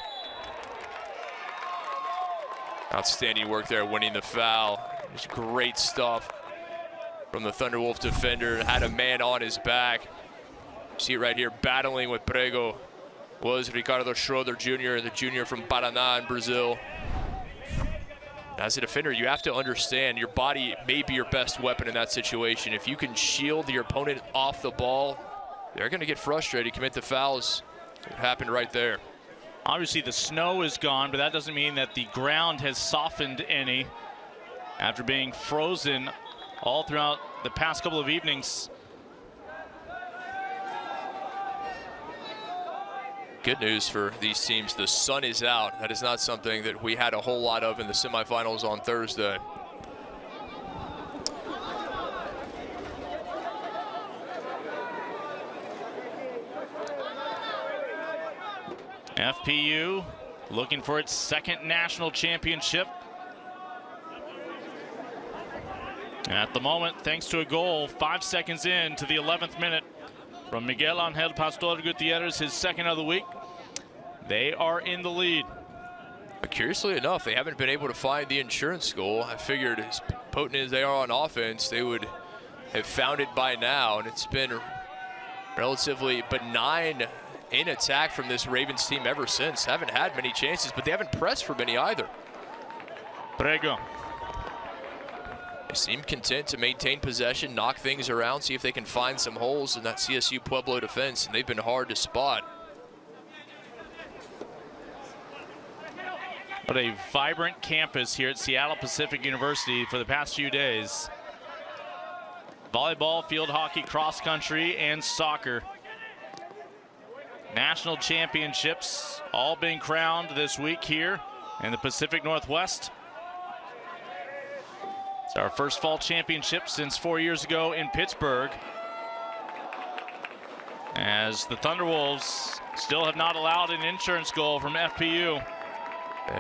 Outstanding work there, winning the foul. Just great stuff from the Thunderwolf defender. Had a man on his back. See it right here, battling with Prego was Ricardo Schroeder Jr., the junior from Paraná in Brazil. As a defender, you have to understand your body may be your best weapon in that situation. If you can shield your opponent off the ball, they're going to get frustrated, commit the fouls. It happened right there. Obviously, the snow is gone, but that doesn't mean that the ground has softened any after being frozen all throughout the past couple of evenings. Good news for these teams, the sun is out. That is not something that we had a whole lot of in the semifinals on Thursday. FPU looking for its second national championship. At the moment, thanks to a goal 5 seconds into the 11th minute from Miguel Angel Pastor Gutierrez, his second of the week, they are in the lead. But curiously enough, they haven't been able to find the insurance goal. I figured as potent as they are on offense, they would have found it by now, and it's been relatively benign in attack from this Ravens team ever since. Haven't had many chances, but they haven't pressed for many either. Prego. They seem content to maintain possession, knock things around, see if they can find some holes in that CSU Pueblo defense, and they've been hard to spot. What a vibrant campus here at Seattle Pacific University for the past few days. Volleyball, field hockey, cross country, and soccer. National championships all being crowned this week here in the Pacific Northwest. It's our first fall championship since 4 years ago in Pittsburgh, as the Thunderwolves still have not allowed an insurance goal from FPU.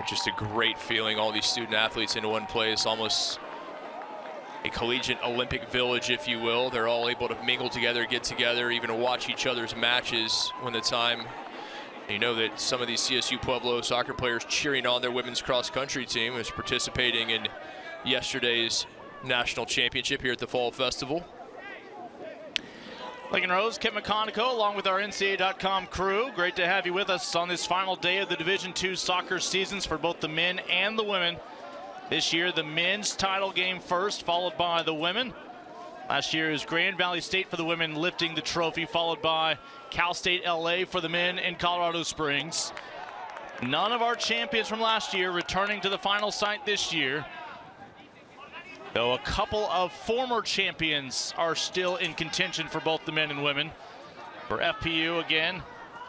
Just a great feeling, all these student athletes in one place, almost a collegiate Olympic village, if you will. They're all able to mingle together, get together, even watch each other's matches when the time. You know that some of these CSU Pueblo soccer players cheering on their women's cross country team was participating in yesterday's national championship here at the Fall Festival. Lincoln Rose, Kip McConico, along with our NCAA.com crew. Great to have you with us on this final day of the Division II soccer seasons for both the men and the women. This year, the men's title game first, followed by the women. Last year is Grand Valley State for the women lifting the trophy, followed by Cal State LA for the men in Colorado Springs. None of our champions from last year returning to the final site this year, though a couple of former champions are still in contention for both the men and women. For FPU, again,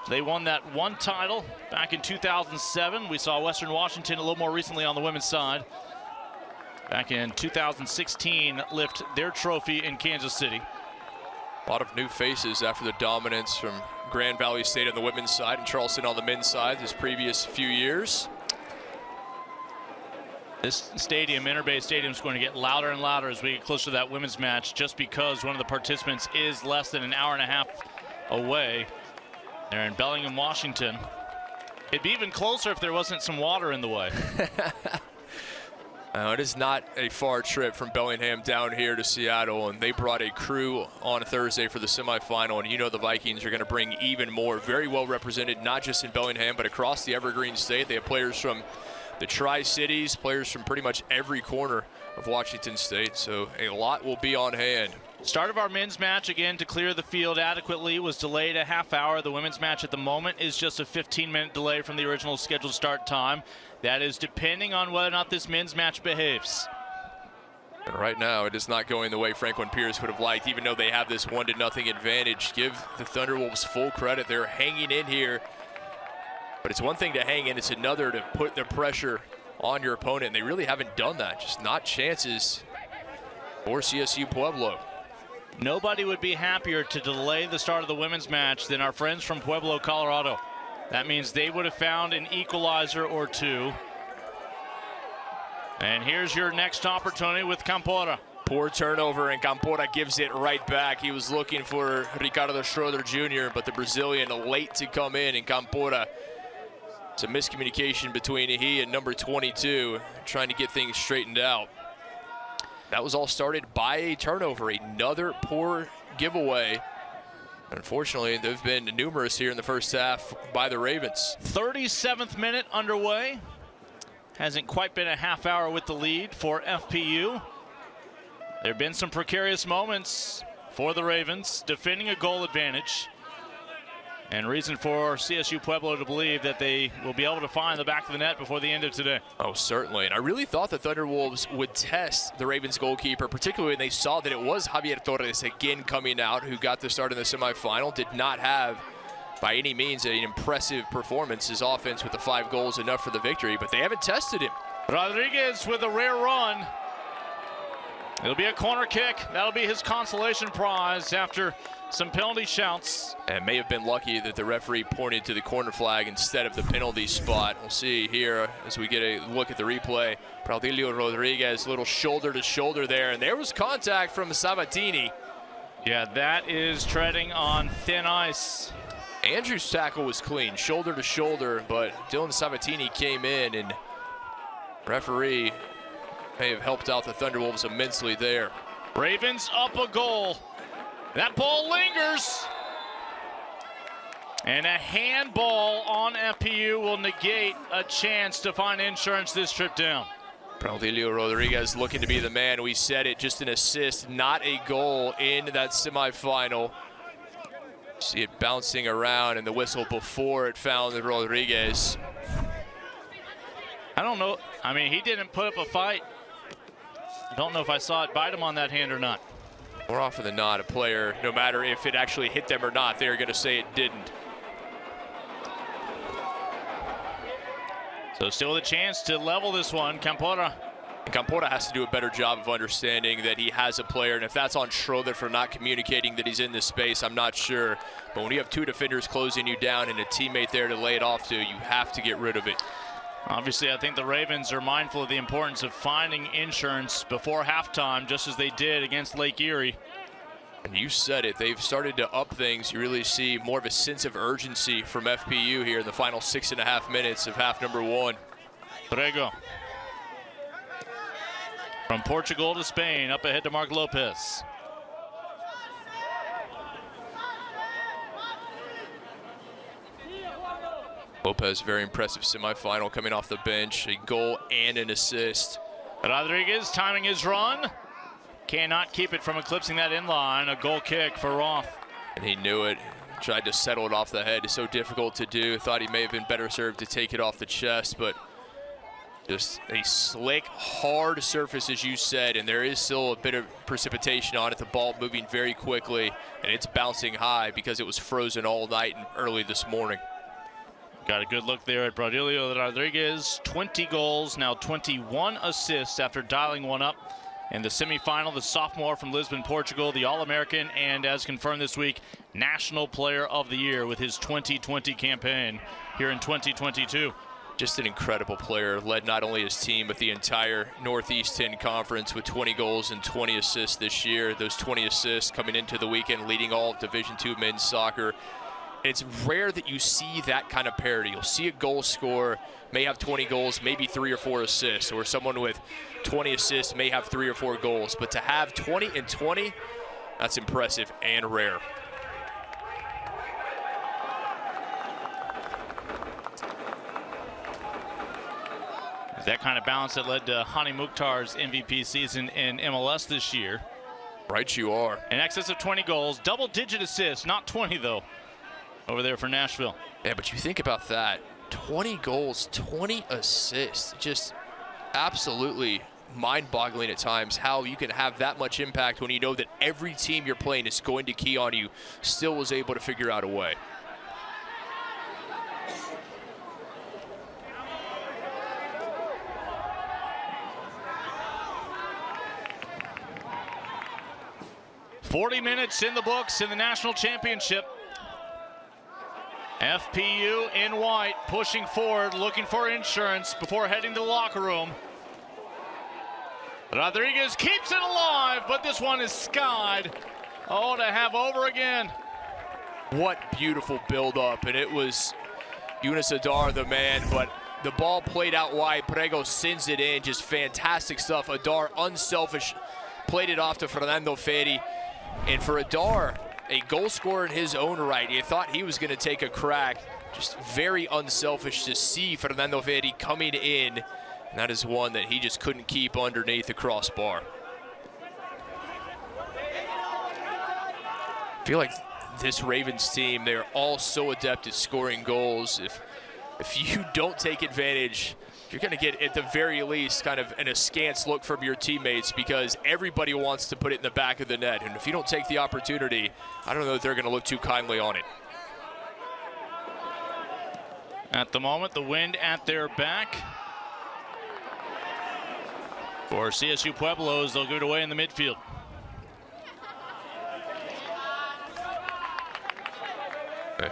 they won that one title back in 2007. We saw Western Washington a little more recently on the women's side, back in 2016, lift their trophy in Kansas City. A lot of new faces after the dominance from Grand Valley State on the women's side and Charleston on the men's side this previous few years. This stadium, Interbay Stadium, is going to get louder and louder as we get closer to that women's match, just because one of the participants is less than an hour and a half away. They're in Bellingham, Washington. It'd be even closer if there wasn't some water in the way. It is not a far trip from Bellingham down here to Seattle, and they brought a crew on Thursday for the semifinal, and you know the Vikings are going to bring even more. Very well represented, not just in Bellingham, but across the Evergreen State. They have players from the Tri-Cities, players from pretty much every corner of Washington State, so a lot will be on hand. Start of our men's match, again, to clear the field adequately, was delayed a half hour. The women's match at the moment is just a 15-minute delay from the original scheduled start time. That is depending on whether or not this men's match behaves. And right now, it is not going the way Franklin Pierce would have liked, even though they have this 1-0 advantage. Give the Thunderwolves full credit. They're hanging in here. But it's one thing to hang in, it's another to put the pressure on your opponent. And they really haven't done that. Just not chances for CSU Pueblo. Nobody would be happier to delay the start of the women's match than our friends from Pueblo, Colorado. That means they would have found an equalizer or two. And here's your next opportunity with Campora. Poor turnover, and Campora gives it right back. He was looking for Ricardo Schroeder Jr., but the Brazilian late to come in, and Campora, it's a miscommunication between he and number 22, trying to get things straightened out. That was all started by a turnover, another poor giveaway. Unfortunately, there have been numerous here in the first half by the Ravens. 37th minute underway. Hasn't quite been a half hour with the lead for FPU. There have been some precarious moments for the Ravens, defending a goal advantage. And reason for CSU Pueblo to believe that they will be able to find the back of the net before the end of today. Oh, certainly. And I really thought the Thunderwolves would test the Ravens goalkeeper, particularly when they saw that it was Javier Torres again coming out, who got the start in the semifinal. Did not have by any means an impressive performance. His offense with the 5 goals enough for the victory, but they haven't tested him. Rodriguez with a rare run. It'll be a corner kick. That'll be his consolation prize after some penalty shouts. And may have been lucky that the referee pointed to the corner flag instead of the penalty spot. We'll see here as we get a look at the replay. Braulio Rodriguez, little shoulder to shoulder there, and there was contact from Sabatini. Yeah, that is treading on thin ice. Andrew's tackle was clean, shoulder to shoulder, but Dylan Sabatini came in, and referee may have helped out the Thunderwolves immensely there. Ravens up a goal. That ball lingers. And a handball on FPU will negate a chance to find insurance this trip down. Braulio Rodriguez looking to be the man. We said it, just an assist, not a goal in that semifinal. See it bouncing around and the whistle before it found Rodriguez. I don't know. I mean, he didn't put up a fight. Don't know if I saw it bite him on that hand or not. More often than not, a player, no matter if it actually hit them or not, they're going to say it didn't. So still the chance to level this one. Campora. Campora has to do a better job of understanding that he has a player, and if that's on Schroeder for not communicating that he's in this space, I'm not sure. But when you have 2 defenders closing you down and a teammate there to lay it off to, you have to get rid of it. Obviously, I think the Ravens are mindful of the importance of finding insurance before halftime, just as they did against Lake Erie. And you said it, they've started to up things. You really see more of a sense of urgency from FPU here in the final 6.5 minutes of half number 1. Prego. From Portugal to Spain, up ahead to Mark Lopez. Lopez, very impressive semifinal coming off the bench, a goal and an assist. Rodriguez timing his run. Cannot keep it from eclipsing that inline. A goal kick for Roth. And he knew it. Tried to settle it off the head. It's so difficult to do. Thought he may have been better served to take it off the chest, but just a slick, hard surface, as you said, and there is still a bit of precipitation on it. The ball moving very quickly, and it's bouncing high because it was frozen all night and early this morning. Got a good look there at Braulio Rodriguez. 20 goals, now 21 assists after dialing one up in the semifinal. The sophomore from Lisbon, Portugal, the All-American, and as confirmed this week, National Player of the Year with his 2020 campaign here in 2022. Just an incredible player, led not only his team, but the entire Northeast 10 Conference with 20 goals and 20 assists this year. Those 20 assists coming into the weekend, leading all of Division II men's soccer. It's rare that you see that kind of parity. You'll see a goal scorer, may have 20 goals, maybe 3 or 4 assists, or someone with 20 assists may have 3 or 4 goals. But to have 20 and 20, that's impressive and rare. That kind of balance that led to Hani Mukhtar's MVP season in MLS this year. Right you are. In excess of 20 goals, double-digit assists, not 20 though, over there for Nashville. Yeah, but you think about that. 20 goals, 20 assists. Just absolutely mind-boggling at times how you can have that much impact when you know that every team you're playing is going to key on you. Still was able to figure out a way. "40 minutes in the books in the national championship. FPU in white, pushing forward, looking for insurance before heading to the locker room. Rodriguez keeps it alive, but this one is skied. Oh, to have over again. What beautiful build-up, and it was Yunus Adar the man, but the ball played out wide. Prego sends it in, just fantastic stuff. Adar, unselfish, played it off to Fernando Ferri. And for Adar, a goal scorer in his own right, you thought he was going to take a crack. Just very unselfish to see Fernando Ferri coming in. And that is one that he just couldn't keep underneath the crossbar. I feel like this Ravens team, they're all so adept at scoring goals. If you don't take advantage, you're going to get, at the very least, kind of an askance look from your teammates because everybody wants to put it in the back of the net. And if you don't take the opportunity, I don't know if they're going to look too kindly on it. At the moment, the wind at their back. For CSU Pueblos, they'll give it away in the midfield.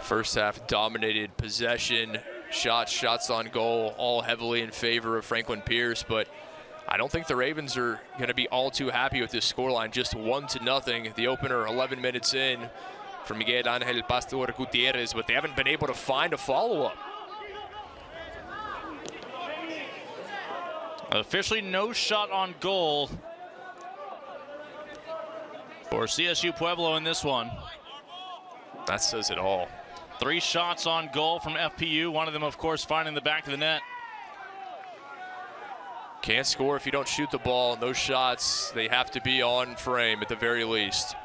First half dominated possession, shots on goal, all heavily in favor of Franklin Pierce, but I don't think the Ravens are going to be all too happy with this scoreline. Just 1-0. The opener 11 minutes in for Miguel Ángel Pastor Gutierrez, but they haven't been able to find a follow-up. Officially no shot on goal for CSU Pueblo in this one. That says it all. 3 shots on goal from FPU. One of them, of course, finding the back of the net. Can't score if you don't shoot the ball, and those shots, they have to be on frame at the very least.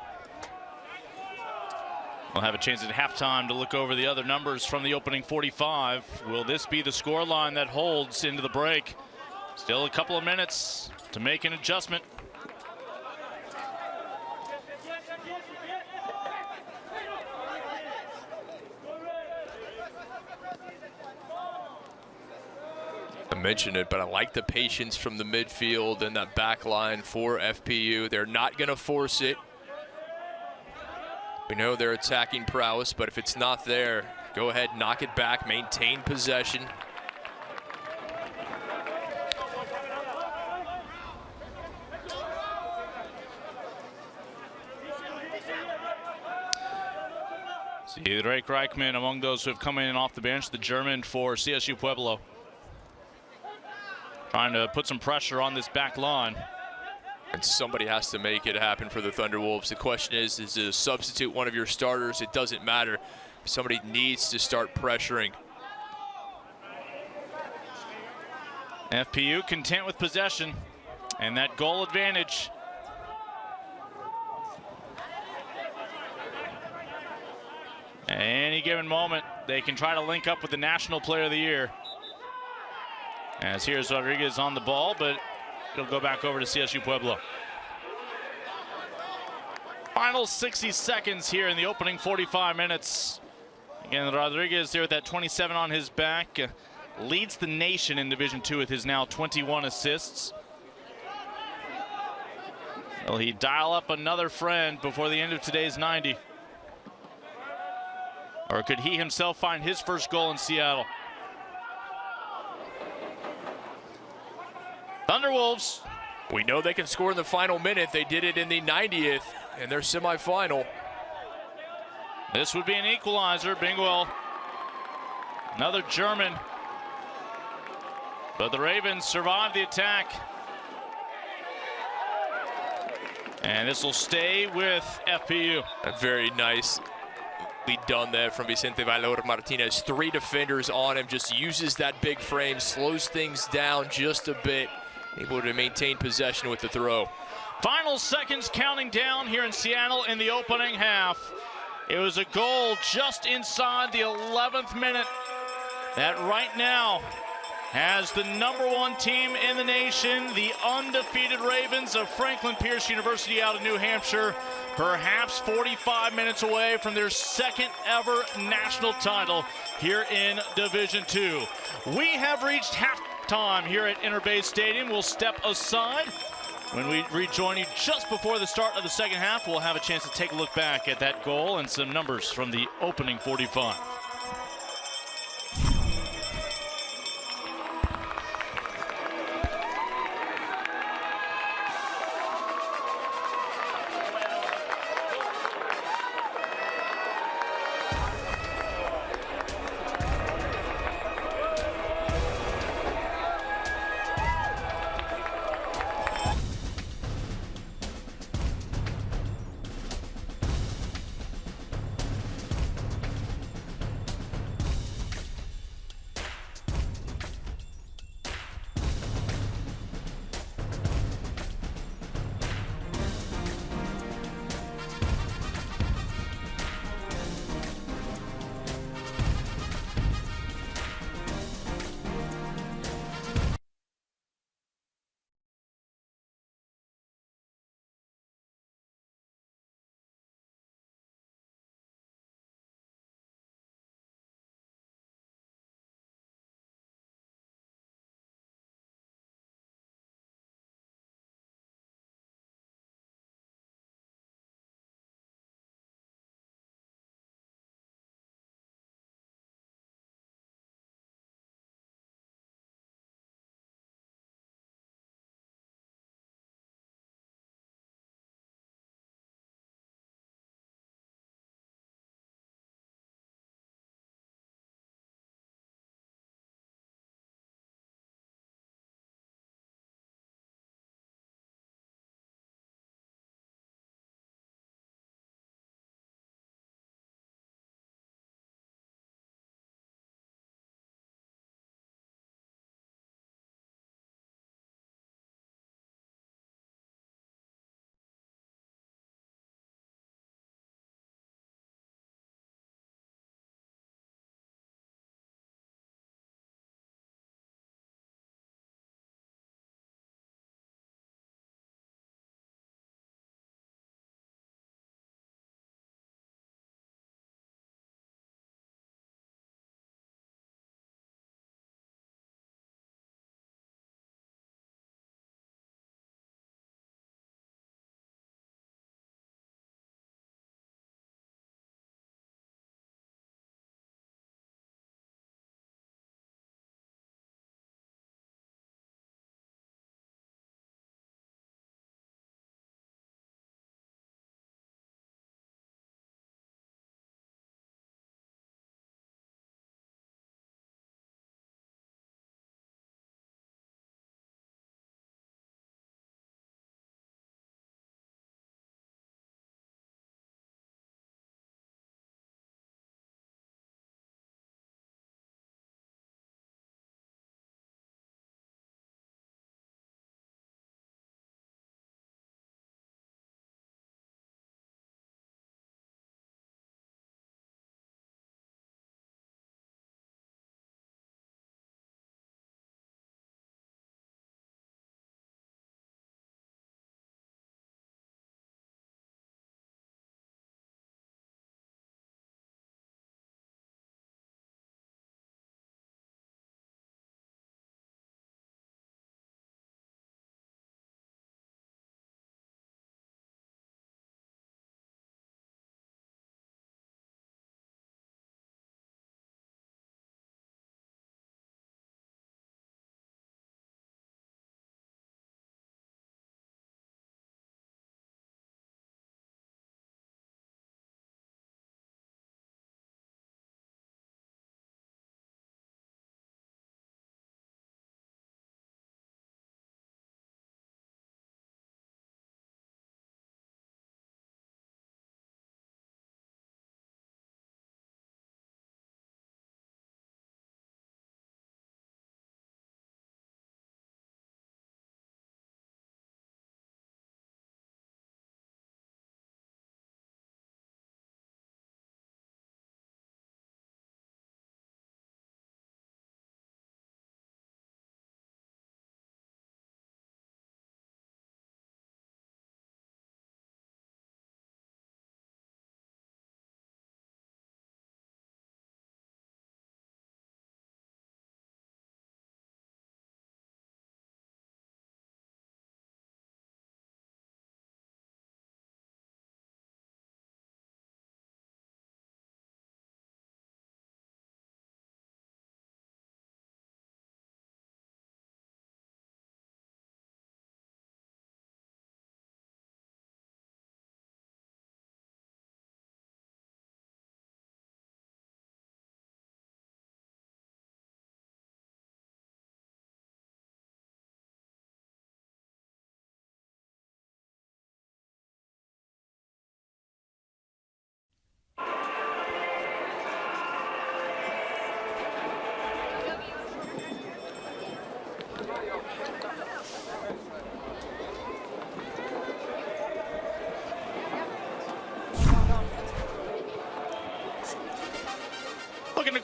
We'll have a chance at halftime to look over the other numbers from the opening 45. Will this be the scoreline that holds into the break? Still a couple of minutes to make an adjustment. I mentioned it, but I like the patience from the midfield and that back line for FPU. They're not going to force it. We know their attacking prowess, but if it's not there, go ahead, knock it back, maintain possession. Drake Reichman among those who have come in off the bench, the German for CSU Pueblo. Trying to put some pressure on this back line. And somebody has to make it happen for the Thunderwolves. The question is to substitute one of your starters? It doesn't matter. Somebody needs to start pressuring. FPU content with possession and that goal advantage. At any given moment, they can try to link up with the National Player of the Year. As here's Rodriguez on the ball, but it'll go back over to CSU Pueblo. Final 60 seconds here in the opening 45 minutes. Again, Rodriguez there with that 27 on his back. Leads the nation in Division II with his now 21 assists. Will he dial up another friend before the end of today's 90? Or could he himself find his first goal in Seattle? Thunderwolves. We know they can score in the final minute. They did it in the 90th in their semifinal. This would be an equalizer. Bingwell. Another German. But the Ravens survive the attack. And this will stay with FPU. Very nicely done there from Vicente Valor Martinez. 3 defenders on him, just uses that big frame, slows things down just a bit, able to maintain possession with the throw. Final seconds counting down here in Seattle in the opening half. It was a goal just inside the 11th minute that right now has the #1 team in the nation, the undefeated Ravens of Franklin Pierce University out of New Hampshire, perhaps 45 minutes away from their second ever national title here in Division II. We have reached halftime here at Interbay Stadium. We'll step aside. When we rejoin you just before the start of the second half, we'll have a chance to take a look back at that goal and some numbers from the opening 45.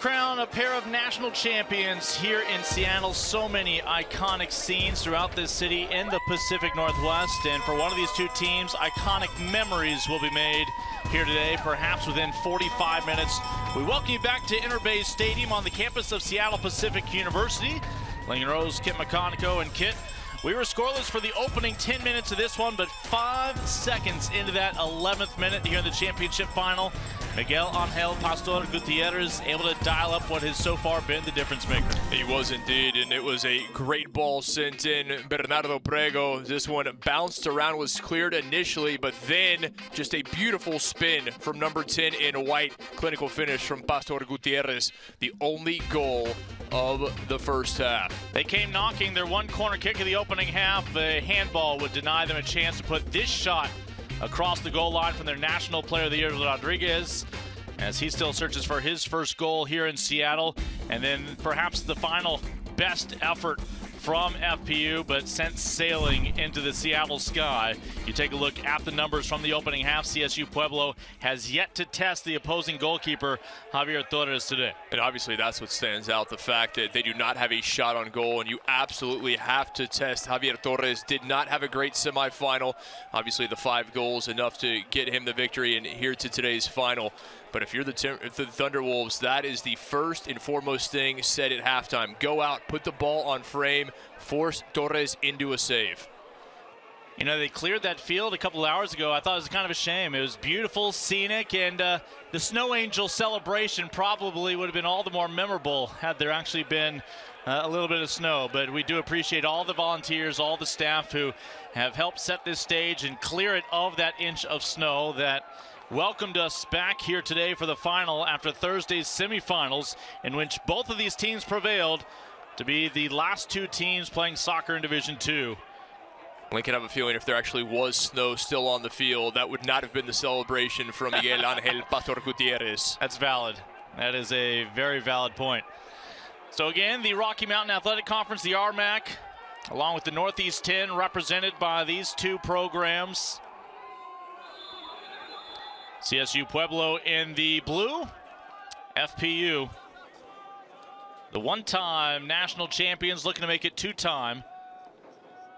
crown a pair of national champions here in Seattle. So many iconic scenes throughout this city in the Pacific Northwest. And for one of these two teams, iconic memories will be made here today, perhaps within 45 minutes. We welcome you back to Interbay Stadium on the campus of Seattle Pacific University. Lincoln Rose, Kit McConico, and Kit. We were scoreless for the opening 10 minutes of this one, but 5 seconds into that 11th minute here in the championship final, Miguel Angel Pastor Gutierrez able to dial up what has so far been the difference maker. He was indeed, and it was a great ball sent in. Bernardo Prego, this one bounced around, was cleared initially, but then just a beautiful spin from number 10 in white. Clinical finish from Pastor Gutierrez, the only goal of the first half. They came knocking. Their one corner kick of the opening half. A handball would deny them a chance to put this shot across the goal line from their National Player of the Year, Rodriguez, as he still searches for his first goal here in Seattle. And then perhaps the final best effort from FPU, but sent sailing into the Seattle sky. You take a look at the numbers from the opening half. CSU Pueblo has yet to test the opposing goalkeeper, Javier Torres, today. And obviously that's what stands out, the fact that they do not have a shot on goal, and you absolutely have to test. Javier Torres did not have a great semifinal. Obviously the 5 goals enough to get him the victory and here to today's final. But if you're the Thunderwolves, that is the first and foremost thing said at halftime. Go out, put the ball on frame, force Torres into a save. You know, they cleared that field a couple hours ago. I thought it was kind of a shame. It was beautiful, scenic, and the Snow Angel celebration probably would have been all the more memorable had there actually been a little bit of snow. But we do appreciate all the volunteers, all the staff who have helped set this stage and clear it of that inch of snow that welcomed us back here today for the final after Thursday's semifinals, in which both of these teams prevailed to be the last 2 teams playing soccer in Division II. Lincoln have a feeling if there actually was snow still on the field, that would not have been the celebration from Miguel Angel Pastor Gutierrez. That's valid. That is a very valid point. So again, the Rocky Mountain Athletic Conference, the RMAC, along with the Northeast 10, represented by these 2 programs. CSU Pueblo in the blue, FPU, the one-time national champions, looking to make it 2-time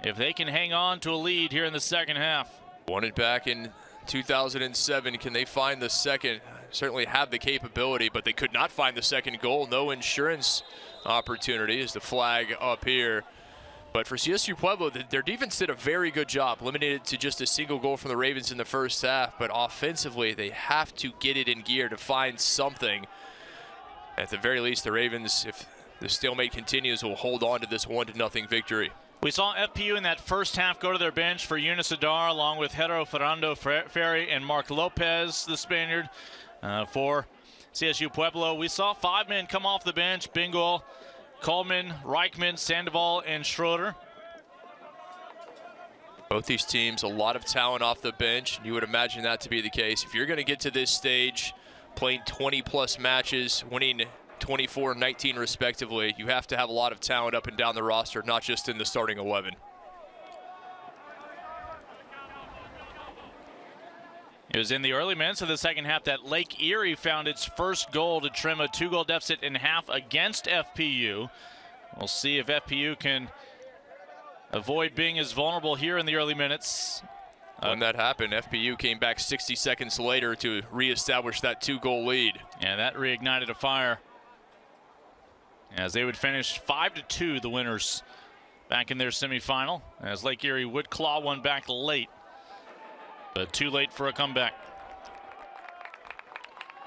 if they can hang on to a lead here in the second half. Won it back in 2007. Can they find the second? Certainly have the capability, but they could not find the second goal. No insurance opportunity is the flag up here. But for CSU Pueblo, their defense did a very good job, limited to just a single goal from the Ravens in the first half. But offensively, they have to get it in gear to find something. At the very least, the Ravens, if the stalemate continues, will hold on to this 1-0 victory. We saw FPU in that first half go to their bench for Eunice Adar, along with Hero Ferrando Ferry and Mark Lopez, the Spaniard, for CSU Pueblo. We saw 5 men come off the bench: Bingo, Coleman, Reichman, Sandoval, and Schroeder. Both these teams, a lot of talent off the bench. You would imagine that to be the case. If you're going to get to this stage, playing 20-plus matches, winning 24 and 19 respectively, you have to have a lot of talent up and down the roster, not just in the starting 11. It was in the early minutes of the second half that Lake Erie found its first goal to trim a 2-goal deficit in half against FPU. We'll see if FPU can avoid being as vulnerable here in the early minutes. When that happened, FPU came back 60 seconds later to reestablish that 2-goal lead. And that reignited a fire, as they would finish 5-2, the winners, back in their semifinal, as Lake Erie would claw one back late, but too late for a comeback.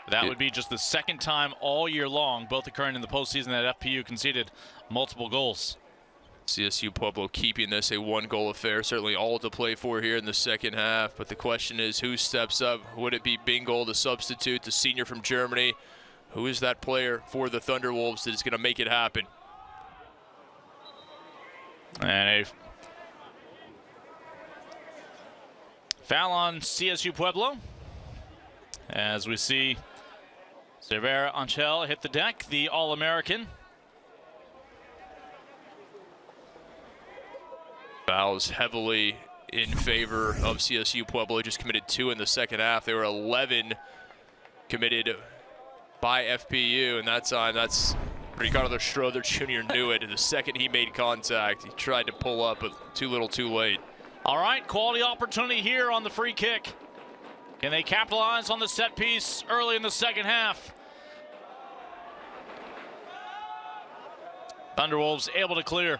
That would be just the second time all year long, both occurring in the postseason, that FPU conceded multiple goals. CSU Pueblo keeping this a 1-goal affair, certainly all to play for here in the second half, but the question is, who steps up? Would it be Bingo, the substitute, the senior from Germany? Who is that player for the Thunderwolves that is going to make it happen? And a foul on CSU Pueblo, as we see Cervera Angel hit the deck, the All-American. Fouls heavily in favor of CSU Pueblo. Just committed 2 in the second half. There were 11 committed by FPU, and that time, that's Ricardo Schroeder Jr. knew it. And the second he made contact, he tried to pull up, but too little too late. All right, quality opportunity here on the free kick. Can they capitalize on the set piece early in the second half? Thunderwolves able to clear.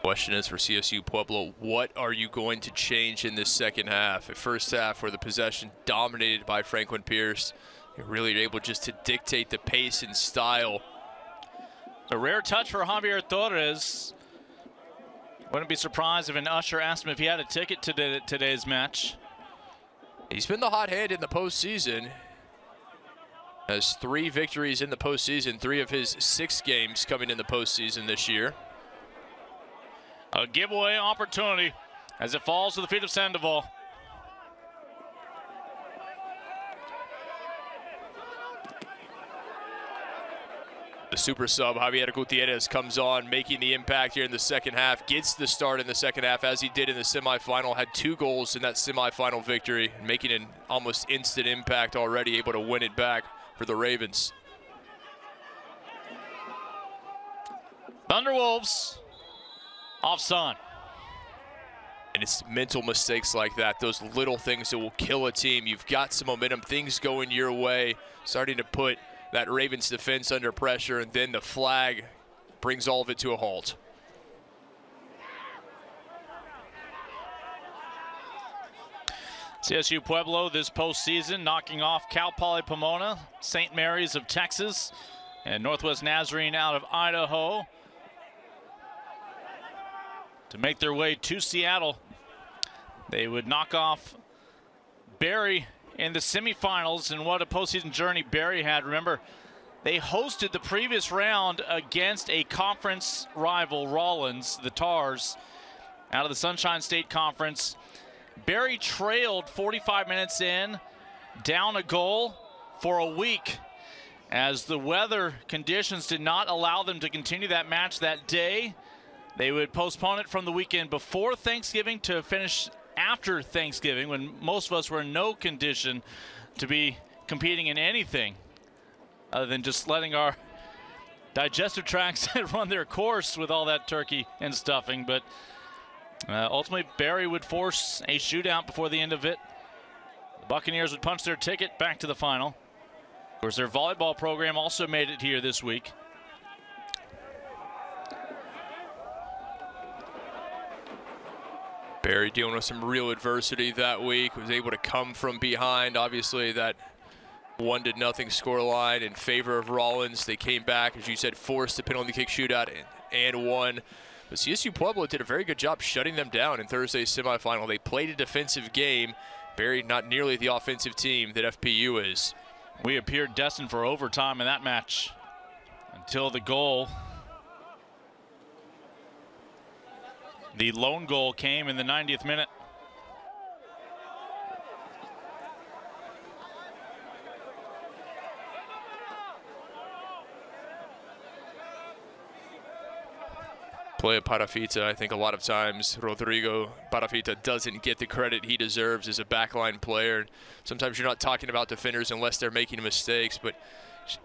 Question is for CSU Pueblo, what are you going to change in this second half? At first half, where the possession dominated by Franklin Pierce, you're really able just to dictate the pace and style. A rare touch for Javier Torres. Wouldn't be surprised if an usher asked him if he had a ticket to today's match. He's been the hot hand in the postseason. Has 3 victories in the postseason, 3 of his 6 games coming in the postseason this year. A giveaway opportunity as it falls to the feet of Sandoval. The super sub, Javier Gutierrez, comes on, making the impact here in the second half. Gets the start in the second half, as he did in the semifinal. Had 2 goals in that semifinal victory, making an almost instant impact already, able to win it back for the Ravens. Thunderwolves offside. And it's mental mistakes like that, those little things that will kill a team. You've got some momentum, things going your way, starting to put that Ravens defense under pressure, and then the flag brings all of it to a halt. CSU Pueblo this postseason knocking off Cal Poly Pomona, St. Mary's of Texas, and Northwest Nazarene out of Idaho to make their way to Seattle. They would knock off Barry in the semifinals, and what a postseason journey Barry had. Remember, they hosted the previous round against a conference rival, Rollins, the Tars, out of the Sunshine State Conference. Barry trailed 45 minutes in, down a goal for a week, as the weather conditions did not allow them to continue that match that day. They would postpone it from the weekend before Thanksgiving to finish after Thanksgiving, when most of us were in no condition to be competing in anything other than just letting our digestive tracts run their course with all that turkey and stuffing. But ultimately, Barry would force a shootout before the end of it. The Buccaneers would punch their ticket back to the final. Of course, their volleyball program also made it here this week. Barry dealing with some real adversity that week, was able to come from behind. Obviously, that 1-0 scoreline in favor of Rollins. They came back, as you said, forced a penalty kick shootout and won. But CSU Pueblo did a very good job shutting them down in Thursday's semifinal. They played a defensive game. Barry not nearly the offensive team that FPU is. We appeared destined for overtime in that match until the goal. The lone goal came in the 90th minute. Play at Parafita. I think a lot of times Rodrigo Parafita doesn't get the credit he deserves as a backline player. Sometimes you're not talking about defenders unless they're making mistakes, but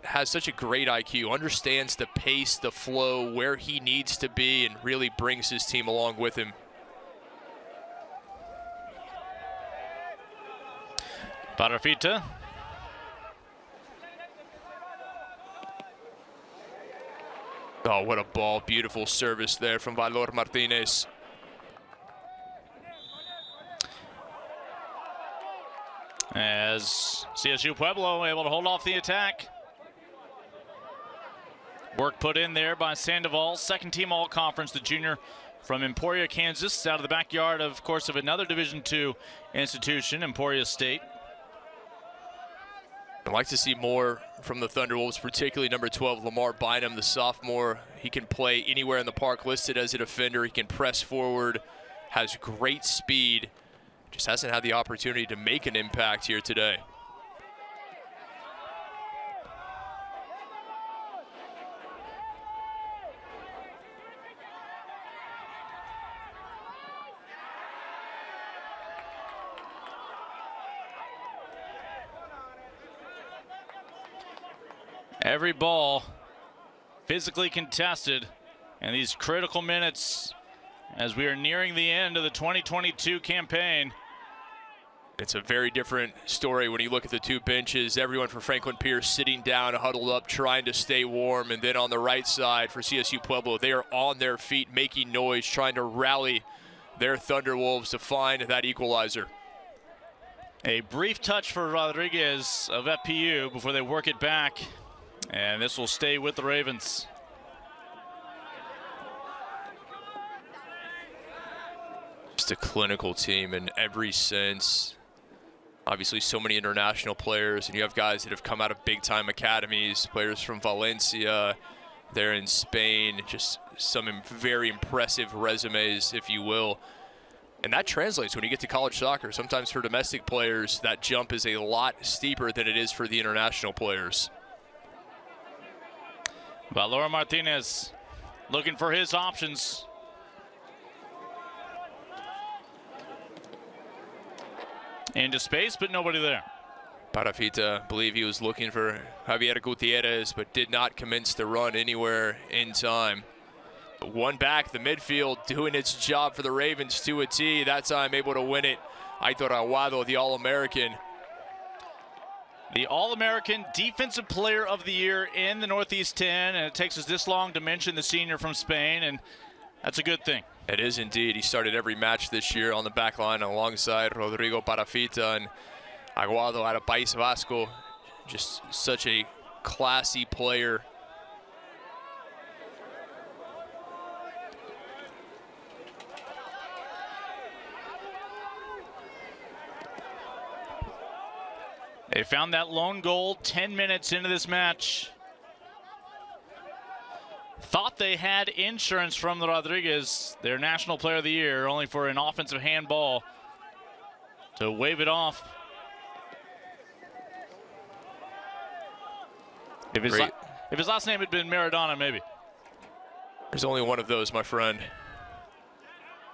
has such a great IQ, understands the pace, the flow, where he needs to be, and really brings his team along with him. Parafita. Oh, what a ball. Beautiful service there from Valor Martinez. As CSU Pueblo able to hold off the attack. Work put in there by Sandoval, second team all-conference, the junior from Emporia, Kansas, out of the backyard, of course, of another Division II institution, Emporia State. I'd like to see more from the Thunderwolves, particularly number 12, Lamar Bynum, the sophomore. He can play anywhere in the park, listed as a defender. He can press forward, has great speed, just hasn't had the opportunity to make an impact here today. Every ball physically contested in these critical minutes as we are nearing the end of the 2022 campaign. It's a very different story when you look at the two benches. Everyone for Franklin Pierce sitting down, huddled up, trying to stay warm. And then on the right side for CSU Pueblo, they are on their feet, making noise, trying to rally their Thunderwolves to find that equalizer. A brief touch for Rodriguez of FPU before they work it back. And this will stay with the Ravens. Just a clinical team in every sense. Obviously, so many international players, and you have guys that have come out of big-time academies, players from Valencia, there in Spain, just some very impressive resumes, if you will. And that translates when you get to college soccer. Sometimes for domestic players, that jump is a lot steeper than it is for the international players. Valor Martinez looking for his options. Into space, but nobody there. Parafita, I believe he was looking for Javier Gutierrez, but did not commence the run anywhere in time. One back, the midfield doing its job for the Ravens to a T. That time able to win it. Aitor Aguado, the All-American. The All-American Defensive Player of the Year in the Northeast 10, and it takes us this long to mention the senior from Spain, and that's a good thing. It is indeed. He started every match this year on the back line alongside Rodrigo Parafita and Aguado out of País Vasco. Just such a classy player. They found that lone goal 10 minutes into this match. Thought they had insurance from the Rodriguez, their National Player of the Year, only for an offensive handball to wave it off. If his last name had been Maradona, maybe. There's only one of those, my friend.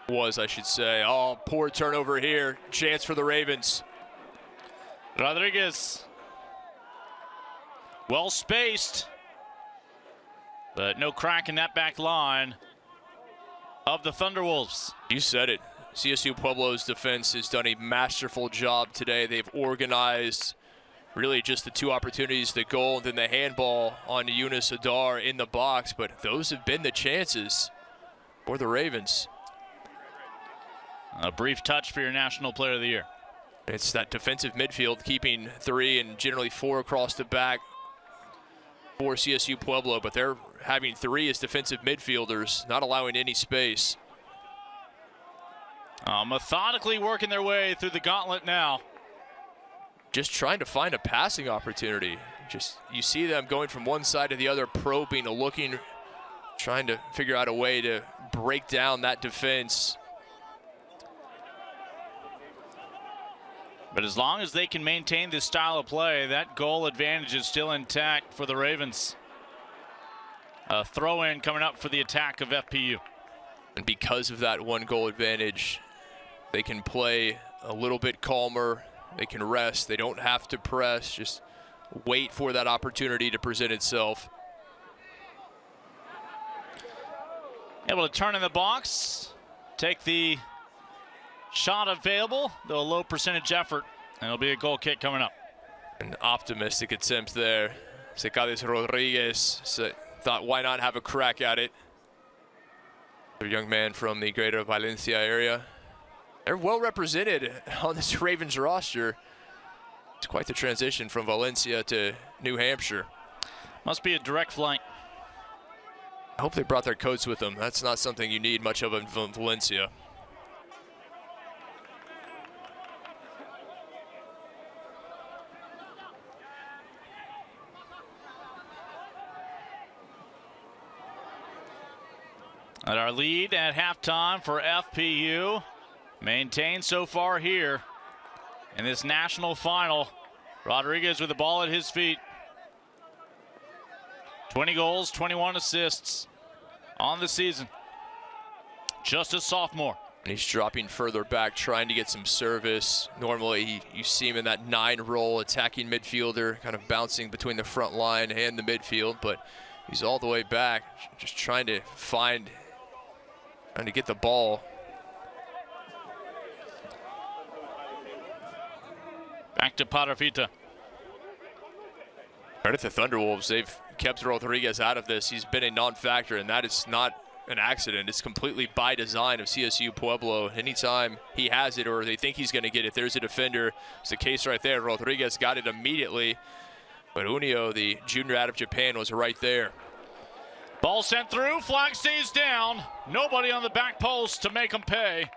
Was, I should say. Oh, poor turnover here. Chance for the Ravens. Rodriguez. Well spaced. But no crack in that back line of the Thunderwolves. You said it. CSU Pueblo's defense has done a masterful job today. They've organized really just the two opportunities, the goal and then the handball on Yunus Adar in the box. But those have been the chances for the Ravens. A brief touch for your National Player of the Year. It's that defensive midfield keeping 3 and generally 4 across the back for CSU Pueblo, but they're having 3 as defensive midfielders, not allowing any space. Methodically working their way through the gauntlet now. Just trying to find a passing opportunity. Just you see them going from one side to the other, probing, looking, trying to figure out a way to break down that defense. But as long as they can maintain this style of play, that goal advantage is still intact for the Ravens. A throw-in coming up for the attack of FPU. And because of that one goal advantage, they can play a little bit calmer. They can rest. They don't have to press. Just wait for that opportunity to present itself. Able to turn in the box, take the shot available, though a low percentage effort, and it'll be a goal kick coming up. An optimistic attempt there. Secades Rodriguez thought, why not have a crack at it? A young man from the greater Valencia area. They're well represented on this Ravens roster. It's quite the transition from Valencia to New Hampshire. Must be a direct flight. I hope they brought their coats with them. That's not something you need much of in Valencia. And our lead at halftime for FPU maintained so far here in this national final. Rodriguez with the ball at his feet. 20 goals, 21 assists on the season. Just a sophomore. And he's dropping further back, trying to get some service. Normally, you see him in that 9 role, attacking midfielder, kind of bouncing between the front line and the midfield, but he's all the way back, just trying to get the ball. Back to Paravita. Credit the Thunderwolves. They've kept Rodriguez out of this. He's been a non-factor, and that is not an accident. It's completely by design of CSU Pueblo. Anytime he has it or they think he's going to get it, there's a defender. It's the case right there. Rodriguez got it immediately, but Unio, the junior out of Japan, was right there. Ball sent through, flag stays down. Nobody on the back post to make him pay.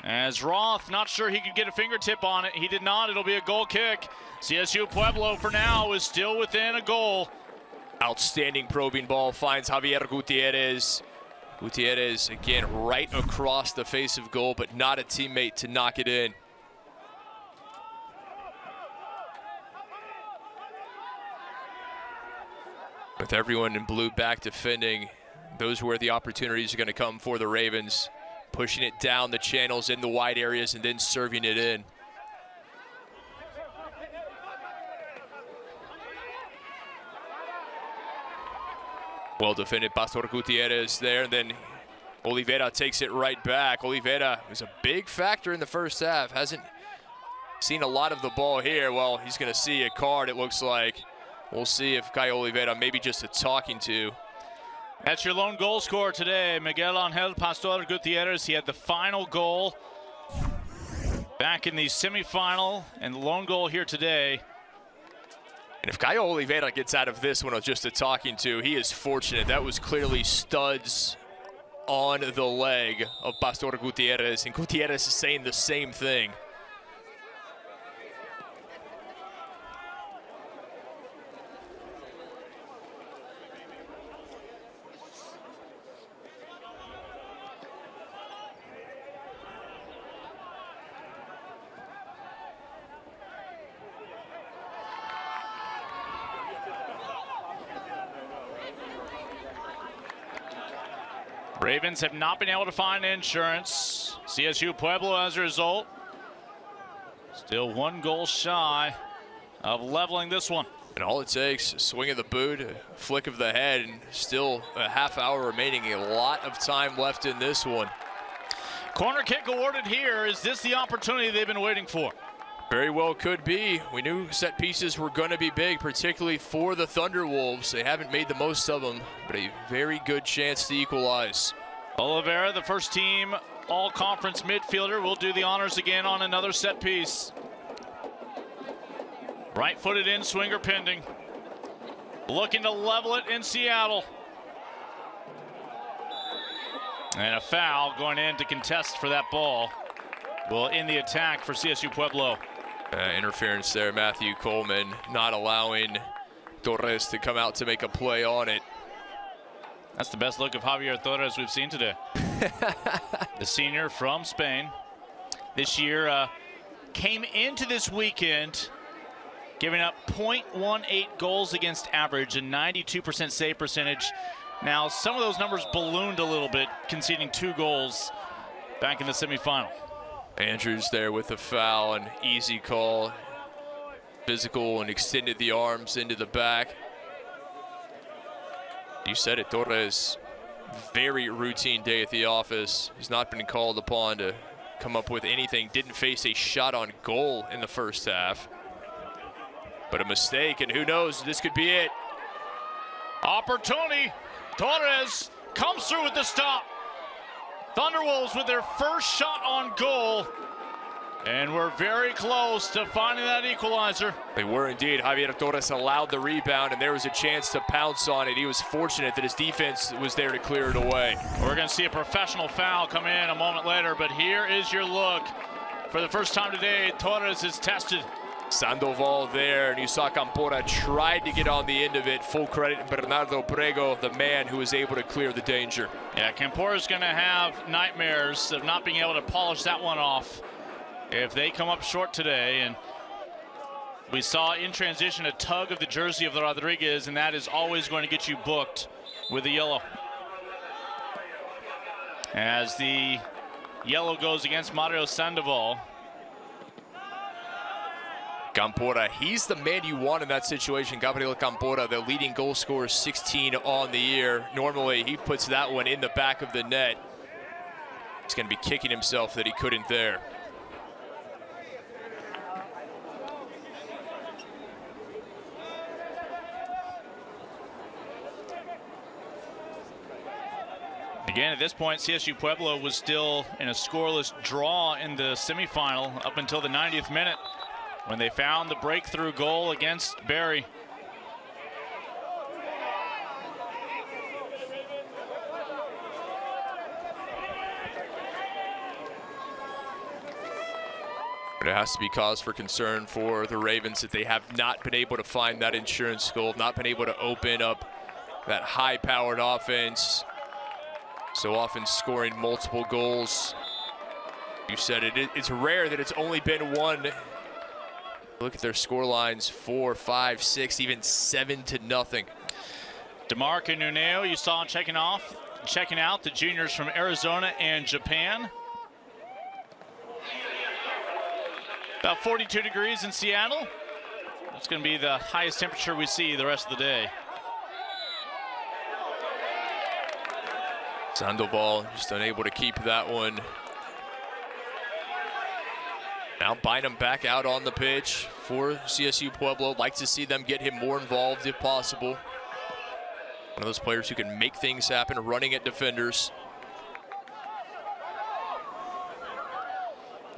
As Roth, not sure he could get a fingertip on it. He did not. It'll be a goal kick. CSU Pueblo for now is still within a goal. Outstanding probing ball finds Javier Gutierrez. Gutierrez again right across the face of goal, but not a teammate to knock it in. With everyone in blue back defending, those are where the opportunities are going to come for the Ravens. Pushing it down the channels in the wide areas and then serving it in. Well defended, Pastor Gutierrez there, and then Oliveira takes it right back. Oliveira was a big factor in the first half. Hasn't seen a lot of the ball here. Well, he's going to see a card, it looks like. We'll see if Caio Oliveira maybe just a talking to. That's your lone goal scorer today, Miguel Angel Pastor Gutierrez. He had the final goal back in the semifinal, and the lone goal here today. And if Caio Oliveira gets out of this one with just a talking to, he is fortunate. That was clearly studs on the leg of Pastor Gutierrez, and Gutierrez is saying the same thing. Ravens have not been able to find insurance. CSU Pueblo, as a result, still 1 goal shy of leveling this one. And all it takes, a swing of the boot, a flick of the head, and still a half hour remaining. A lot of time left in this one. Corner kick awarded here. Is this the opportunity they've been waiting for? Very well could be. We knew set pieces were going to be big, particularly for the Thunderwolves. They haven't made the most of them, but a very good chance to equalize. Oliveira, the first team all-conference midfielder, will do the honors again on another set piece. Right-footed in, swinger pending. Looking to level it in Seattle. And a foul going in to contest for that ball. Will end the attack for CSU Pueblo. Interference there, Matthew Coleman not allowing Torres to come out to make a play on it. That's the best look of Javier Torres we've seen today. The senior from Spain. This year came into this weekend giving up 0.18 goals against average and 92% save percentage. Now, some of those numbers ballooned a little bit, conceding 2 goals back in the semifinal. Andrews there with the foul, an easy call. Physical and extended the arms into the back. You said it, Torres, very routine day at the office. He's not been called upon to come up with anything. Didn't face a shot on goal in the first half. But a mistake, and who knows, this could be it. Opportunity. Torres comes through with the stop. Thunderwolves with their first shot on goal. And we're very close to finding that equalizer. They were indeed. Javier Torres allowed the rebound, and there was a chance to pounce on it. He was fortunate that his defense was there to clear it away. We're going to see a professional foul come in a moment later, but here is your look. For the first time today, Torres is tested. Sandoval there, and you saw Campora tried to get on the end of it. Full credit to Bernardo Prego, the man who was able to clear the danger. Yeah, Campora's going to have nightmares of not being able to polish that one off if they come up short today. And we saw in transition a tug of the jersey of the Rodriguez, and that is always going to get you booked with the yellow. As the Yellow goes against Mario Sandoval. Campora, he's the man you want in that situation. Gabriel Campora, the leading goal scorer, 16 on the year. Normally, he puts that one in the back of the net. He's going to be kicking himself that he couldn't there. Again, at this point, CSU Pueblo was still in a scoreless draw in the semifinal up until the 90th minute when they found the breakthrough goal against Barry. But it has to be cause for concern for the Ravens that they have not been able to find that insurance goal, not been able to open up that high-powered offense. So often scoring multiple goals. You said it, it's rare that it's only been one. Look at their score lines, 4, 5, 6, even 7-0. DeMarco Nuneo, you saw him checking out the juniors from Arizona and Japan. About 42 degrees in Seattle. That's going to be the highest temperature we see the rest of the day. Sandoval just unable to keep that one. Now Bynum back out on the pitch for CSU Pueblo. Like to see them get him more involved if possible. One of those players who can make things happen, running at defenders.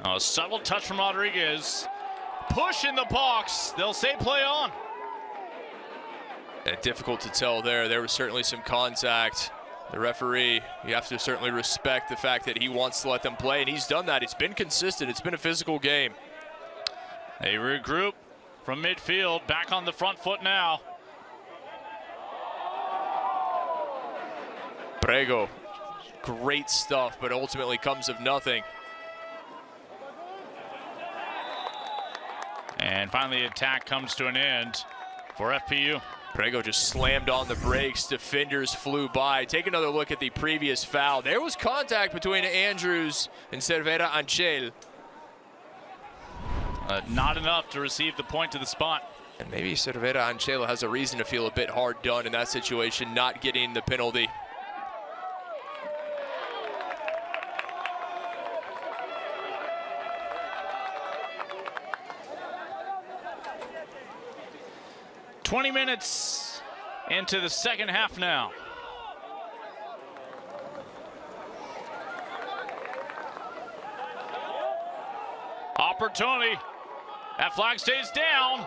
A subtle touch from Rodriguez. Push in the box. They'll say play on. And difficult to tell there. There was certainly some contact. The referee, you have to certainly respect the fact that he wants to let them play, and he's done that. It's been consistent. It's been a physical game. They regroup from midfield, back on the front foot now. Prego, great stuff, but ultimately comes of nothing. And finally, the attack comes to an end for FPU. Prego just slammed on the brakes. Defenders flew by. Take another look at the previous foul. There was contact between Andrews and Cervera Anchel. Not enough to receive the point to the spot. And maybe Cervera Anchel has a reason to feel a bit hard done in that situation, not getting the penalty. "20 minutes into the second half now. Opportunity. That flag stays down.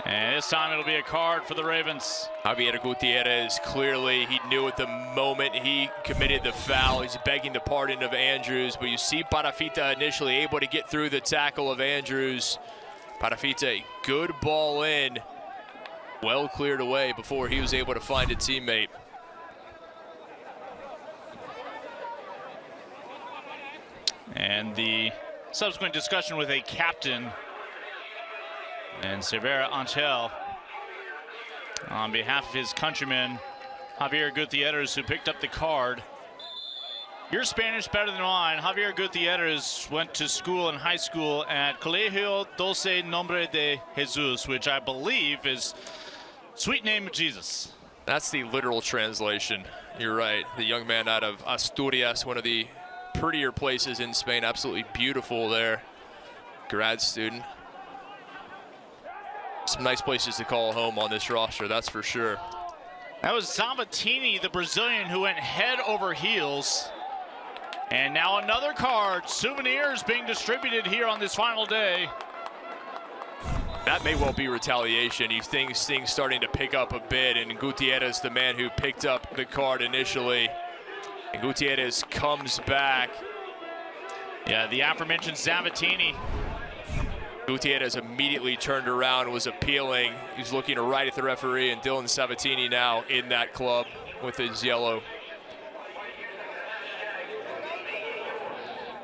And this time it'll be a card for the Ravens. Javier Gutierrez, clearly he knew at the moment he committed the foul. He's begging the pardon of Andrews, but you see Parafita initially able to get through the tackle of Andrews. Parafita, good ball in, well cleared away before he was able to find a teammate. And the subsequent discussion with a captain and Cervera Anchel on behalf of his countryman Javier Gutierrez, who picked up the card. Your Spanish better than mine. Javier Gutierrez went to school in high school at Colegio 12 Nombre de Jesus, which I believe is sweet name of Jesus. That's the literal translation. You're right. The young man out of Asturias, one of the prettier places in Spain. Absolutely beautiful there. Grad student. Some nice places to call home on this roster, that's for sure. That was Sabatini, the Brazilian, who went head over heels. And now another card. Souvenirs being distributed here on this final day. That may well be retaliation. You think things starting to pick up a bit, and Gutierrez, the man who picked up the card initially. And Gutierrez comes back. Yeah, the aforementioned Sabatini. Gutierrez immediately turned around, was appealing. He's looking right at the referee, and Dylan Sabatini now in that club with his yellow.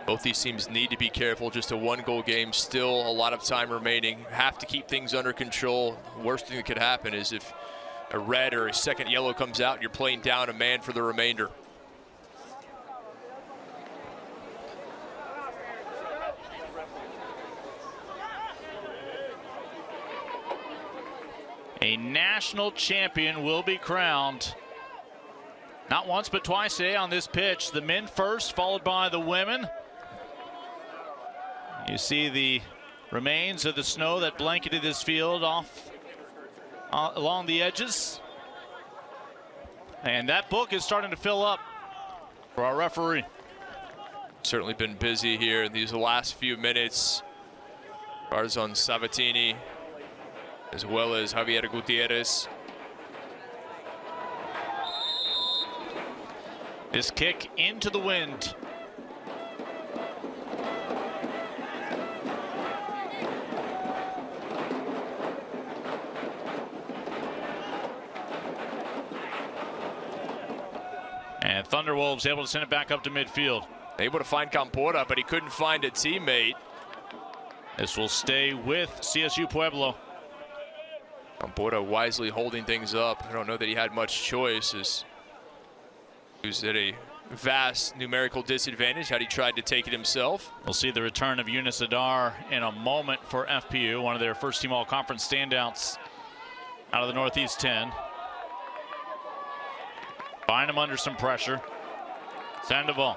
Both these teams need to be careful. Just a one-goal game, still a lot of time remaining. Have to keep things under control. Worst thing that could happen is if a red or a second yellow comes out, you're playing down a man for the remainder. A national champion will be crowned. Not once, but twice today on this pitch. The men first, followed by the women. You see the remains of the snow that blanketed this field off along the edges. And that book is starting to fill up for our referee. Certainly been busy here in these last few minutes. Barzon Sabatini, as well as Javier Gutierrez. This kick into the wind. And Thunderwolves able to send it back up to midfield. Able to find Campora, but he couldn't find a teammate. This will stay with CSU Pueblo. Campora wisely holding things up. I don't know that he had much choice, as he was at a vast numerical disadvantage had he tried to take it himself. We'll see the return of Yunus Adar in a moment for FPU, one of their first team all-conference standouts out of the Northeast 10. Bynum under some pressure. Sandoval.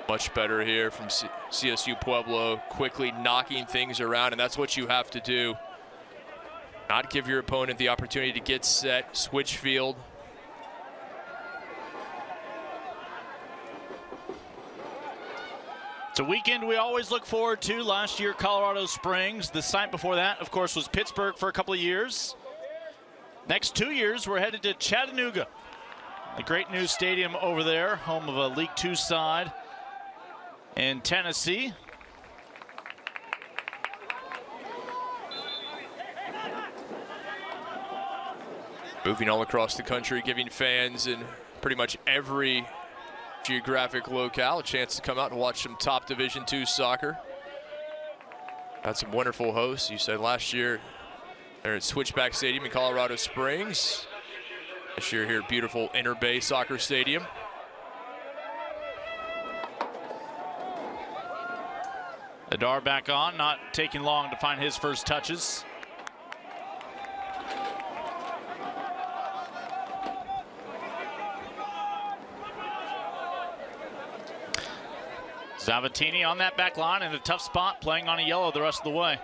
Much better here from CSU Pueblo, quickly knocking things around, and that's what you have to do. Not give your opponent the opportunity to get set, switch field. It's a weekend we always look forward to. Last year, Colorado Springs. The site before that, of course, was Pittsburgh for a couple of years. Next 2 years, we're headed to Chattanooga. The great new stadium over there, home of a League II side in Tennessee. Moving all across the country, giving fans in pretty much every geographic locale a chance to come out and watch some top Division II soccer. Had some wonderful hosts. You said last year they're at Switchback Stadium in Colorado Springs. This year here at beautiful Inter Bay Soccer Stadium. Adar back on, not taking long to find his first touches. Sabatini on that back line in a tough spot, playing on a yellow the rest of the way.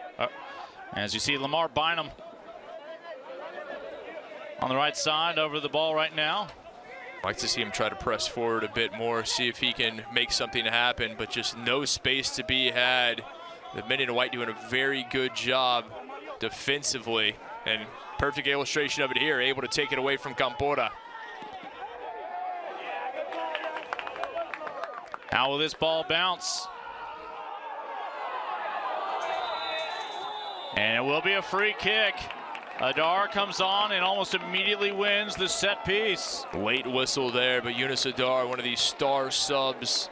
As you see, Lamar Bynum on the right side over the ball right now. Like to see him try to press forward a bit more, see if he can make something happen, but just no space to be had. The men in white doing a very good job defensively, and perfect illustration of it here, able to take it away from Campora. How will this ball bounce? And it will be a free kick. Adar comes on and almost immediately wins the set piece. Late whistle there, but Yunus Adar, one of these star subs,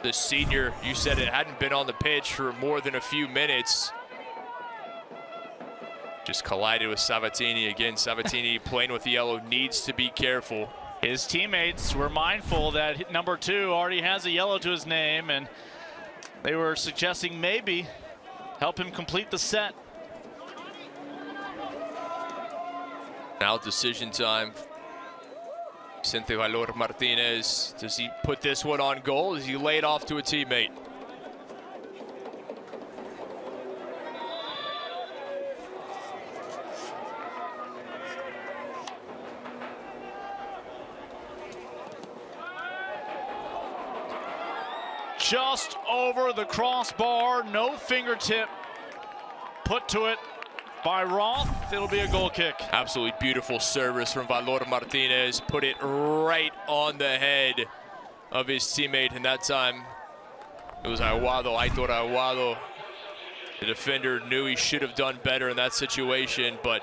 the senior, you said it, hadn't been on the pitch for more than a few minutes. Just collided with Sabatini again. Sabatini playing with the yellow, needs to be careful. His teammates were mindful that number 2 already has a yellow to his name, and they were suggesting maybe help him complete the set. Now decision time. Vicente Valor Martinez, does he put this one on goal? Does he lay it off to a teammate? Just over the crossbar, no fingertip put to it by Roth. It'll be a goal kick. Absolutely beautiful service from Valor Martinez. Put it right on the head of his teammate, and that time it was Aguado, Aitor Aguado. The defender knew he should have done better in that situation, but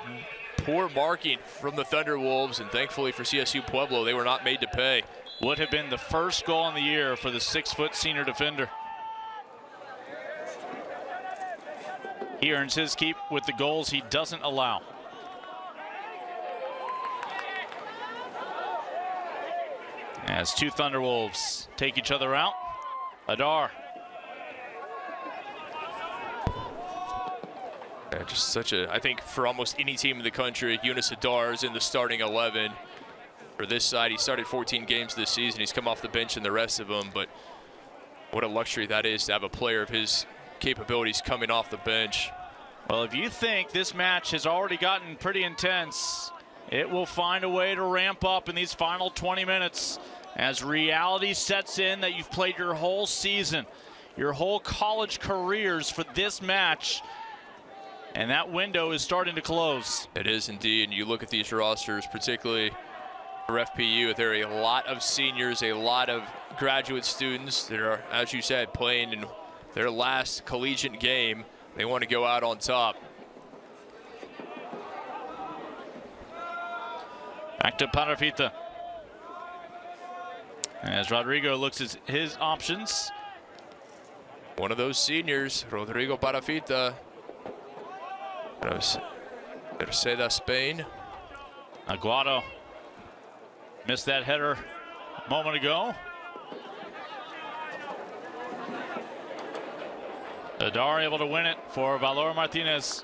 poor marking from the Thunderwolves, and thankfully for CSU Pueblo, they were not made to pay. Would have been the first goal in the year for the 6-foot senior defender. He earns his keep with the goals he doesn't allow. as two Thunderwolves take each other out. Adar. Yeah, just such a, I think for almost any team in the country, Yunus Adar is in the starting 11. For this side, he started 14 games this season. He's come off the bench in the rest of them, but what a luxury that is to have a player of his capabilities coming off the bench. Well, if you think this match has already gotten pretty intense, it will find a way to ramp up in these final 20 minutes as reality sets in that you've played your whole season, your whole college careers for this match, and that window is starting to close. It is indeed. And you look at these rosters, particularly for FPU, there are a lot of seniors, a lot of graduate students that are, as you said, playing in their last collegiate game. They want to go out on top. Back to Parafita. As Rodrigo looks at his options. One of those seniors, Rodrigo Parafita. Tercera, Spain. Aguado missed that header a moment ago. Adar able to win it for Valor Martinez.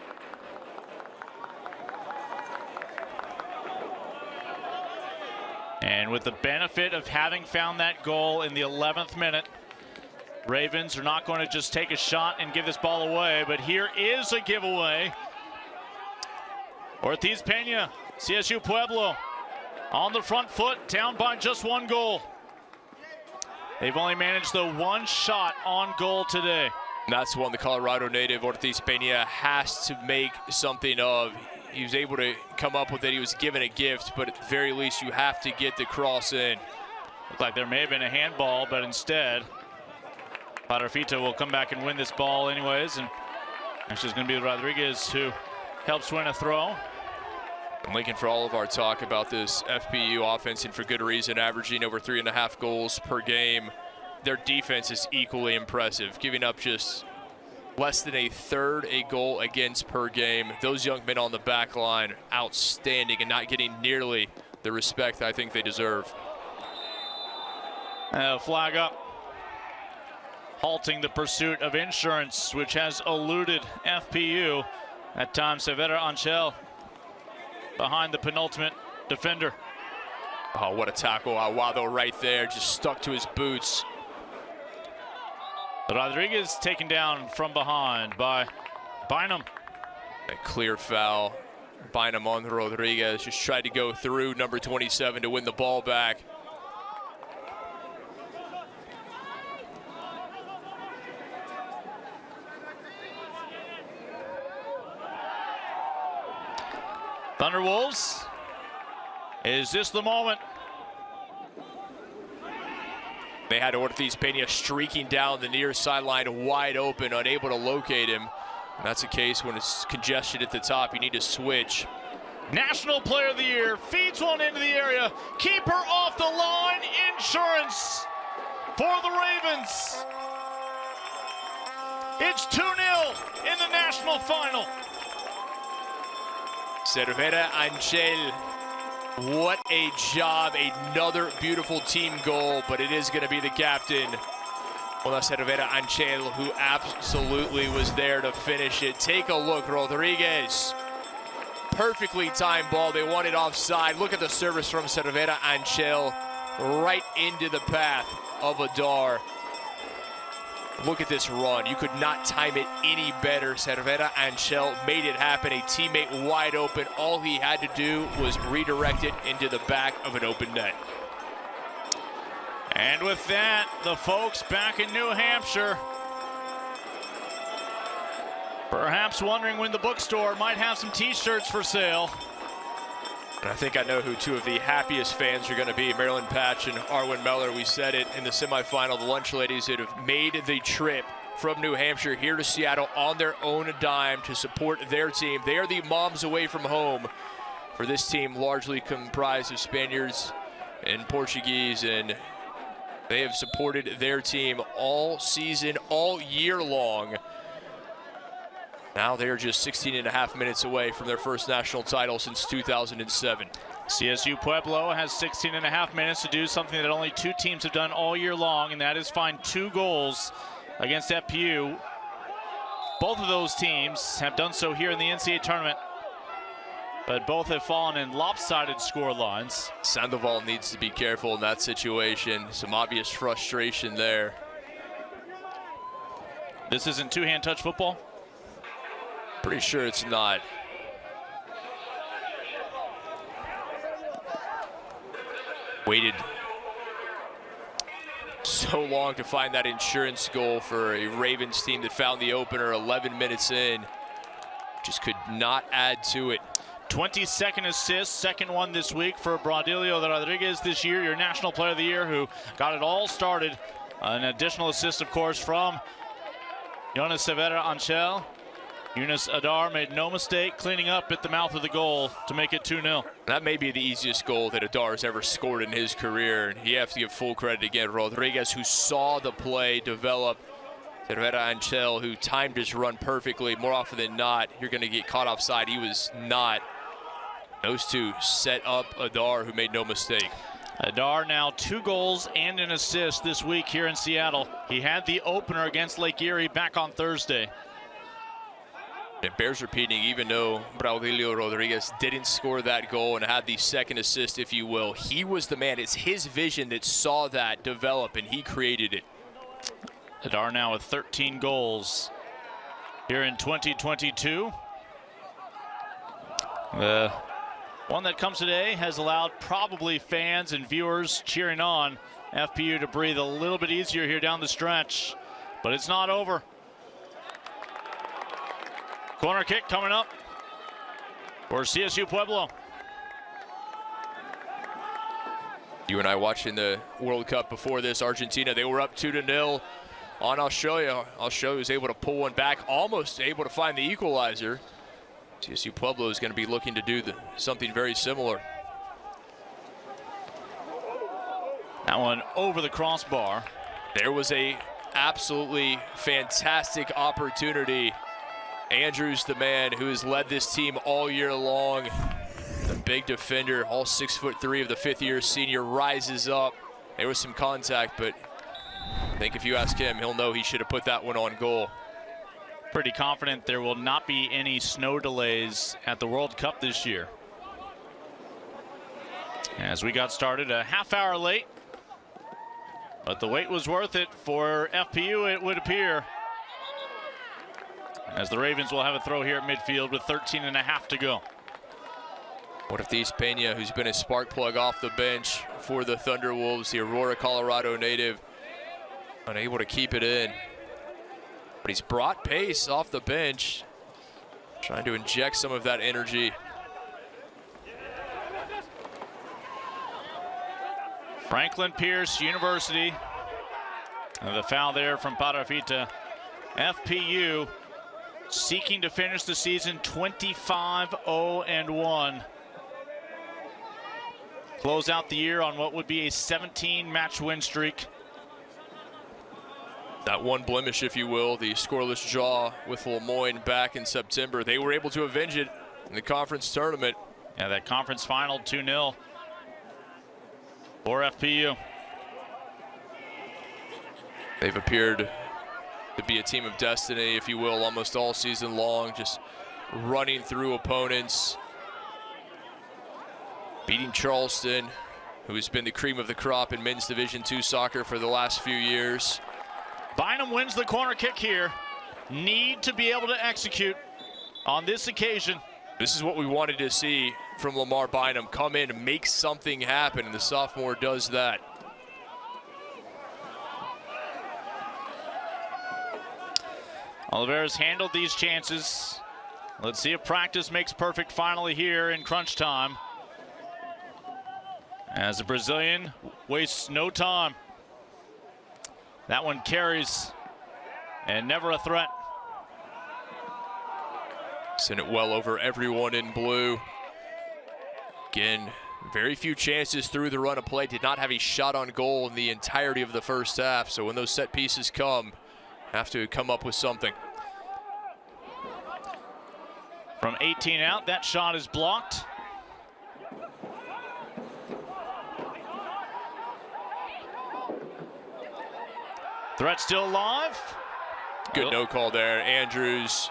And with the benefit of having found that goal in the 11th minute, Ravens are not going to just take a shot and give this ball away, but here is a giveaway. Ortiz Peña, CSU Pueblo, on the front foot, down by just one goal. They've only managed the one shot on goal today. And that's one the Colorado native Ortiz Peña has to make something of. He was able to come up with it. He was given a gift, but at the very least, you have to get the cross in. Looked like there may have been a handball, but instead, Parafita will come back and win this ball anyways. And actually, it's going to be Rodriguez who helps win a throw. And Lincoln, for all of our talk about this FPU offense, and for good reason, averaging over 3.5 goals per game, their defense is equally impressive, giving up just less than a third a goal against per game. Those young men on the back line, outstanding and not getting nearly the respect I think they deserve. Flag up, halting the pursuit of insurance, which has eluded FPU. At times, Severa Anchel behind the penultimate defender. Oh, what a tackle. Aguado right there, just stuck to his boots. Rodriguez taken down from behind by Bynum. A clear foul. Bynum on Rodriguez, just tried to go through number 27 to win the ball back. Thunderwolves, is this the moment? They had Ortiz Peña streaking down the near sideline, wide open, unable to locate him. And that's the case when it's congested at the top. You need to switch. National Player of the Year feeds one into the area. Keeper off the line. Insurance for the Ravens. It's 2-0 in the national final. Cervera Anchel. What a job, another beautiful team goal, but it is going to be the captain, Cervera Anchel, who absolutely was there to finish it. Take a look, Rodriguez. Perfectly timed ball, they want it offside. Look at the service from Cervera Anchel, right into the path of Adar. Look at this run. You could not time it any better. Cervera Anchel made it happen. A teammate wide open. All he had to do was redirect it into the back of an open net. And with that, the folks back in New Hampshire, perhaps wondering when the bookstore might have some t-shirts for sale. And I think I know who two of the happiest fans are going to be, Marilyn Patch and Arwen Meller. We said it in the semifinal, the lunch ladies that have made the trip from New Hampshire here to Seattle on their own dime to support their team. They are the moms away from home for this team, largely comprised of Spaniards and Portuguese, and they have supported their team all season, all year long. Now they're just 16.5 minutes away from their first national title since 2007. CSU Pueblo has 16.5 minutes to do something that only 2 teams have done all year long, and that is find 2 goals against FPU. Both of those teams have done so here in the NCAA tournament, but both have fallen in lopsided score lines. Sandoval needs to be careful in that situation. Some obvious frustration there. This isn't two-hand touch football? Pretty sure it's not. Waited so long to find that insurance goal for a Ravens team that found the opener 11 minutes in. Just could not add to it. 22nd assist, second one this week for Braudilio Rodriguez this year, your National Player of the Year, who got it all started. An additional assist, of course, from Jonas Severa Anchel. Yunus Adar made no mistake cleaning up at the mouth of the goal to make it 2-0. That may be the easiest goal that Adar has ever scored in his career. And you have to give full credit again, Rodriguez, who saw the play develop. Severa Anchel, who timed his run perfectly. More often than not, you're going to get caught offside. He was not. Those two set up Adar, who made no mistake. Adar now 2 goals and an assist this week here in Seattle. He had the opener against Lake Erie back on Thursday. It bears repeating, even though Braudilio Rodriguez didn't score that goal and had the second assist, if you will, he was the man. It's his vision that saw that develop, and he created it. Adar now with 13 goals here in 2022. The one that comes today has allowed probably fans and viewers cheering on FPU to breathe a little bit easier here down the stretch, but it's not over. Corner kick coming up for CSU Pueblo. You and I watching the World Cup before this, Argentina, they were up 2-0 on Australia. Australia was able to pull one back, almost able to find the equalizer. CSU Pueblo is going to be looking to do something very similar. That one over the crossbar. There was a absolutely fantastic opportunity. Andrews, the man who has led this team all year long, the big defender, all 6'3" of the 5th-year senior, rises up. There was some contact, but I think if you ask him, he'll know he should have put that one on goal. Pretty confident there will not be any snow delays at the World Cup this year. As we got started a half hour late, but the wait was worth it for FPU, it would appear, as the Ravens will have a throw here at midfield with 13.5 to go. What if these Peña, who's been a spark plug off the bench for the Thunderwolves, the Aurora, Colorado native, unable to keep it in. But he's brought pace off the bench, trying to inject some of that energy. Franklin Pierce University. And the foul there from Parafita. FPU seeking to finish the season 25-0-1. Close out the year on what would be a 17-match win streak. That one blemish, if you will, the scoreless draw with Lemoyne back in September. They were able to avenge it in the conference tournament. Yeah, that conference final 2-0 for FPU. They've appeared to be a team of destiny, if you will, almost all season long, just running through opponents, beating Charleston, who has been the cream of the crop in men's Division II soccer for the last few years. Bynum wins the corner kick here. Need to be able to execute on this occasion. This is what we wanted to see from Lamar Bynum. Come in and make something happen, and the sophomore does that. Oliveira's handled these chances. Let's see if practice makes perfect finally here in crunch time, as the Brazilian wastes no time. That one carries and never a threat. Sent it well over everyone in blue. Again, very few chances through the run of play. Did not have a shot on goal in the entirety of the first half. So when those set pieces come, have to come up with something. From 18 out, that shot is blocked. Threat still alive. Good no call there. Andrews,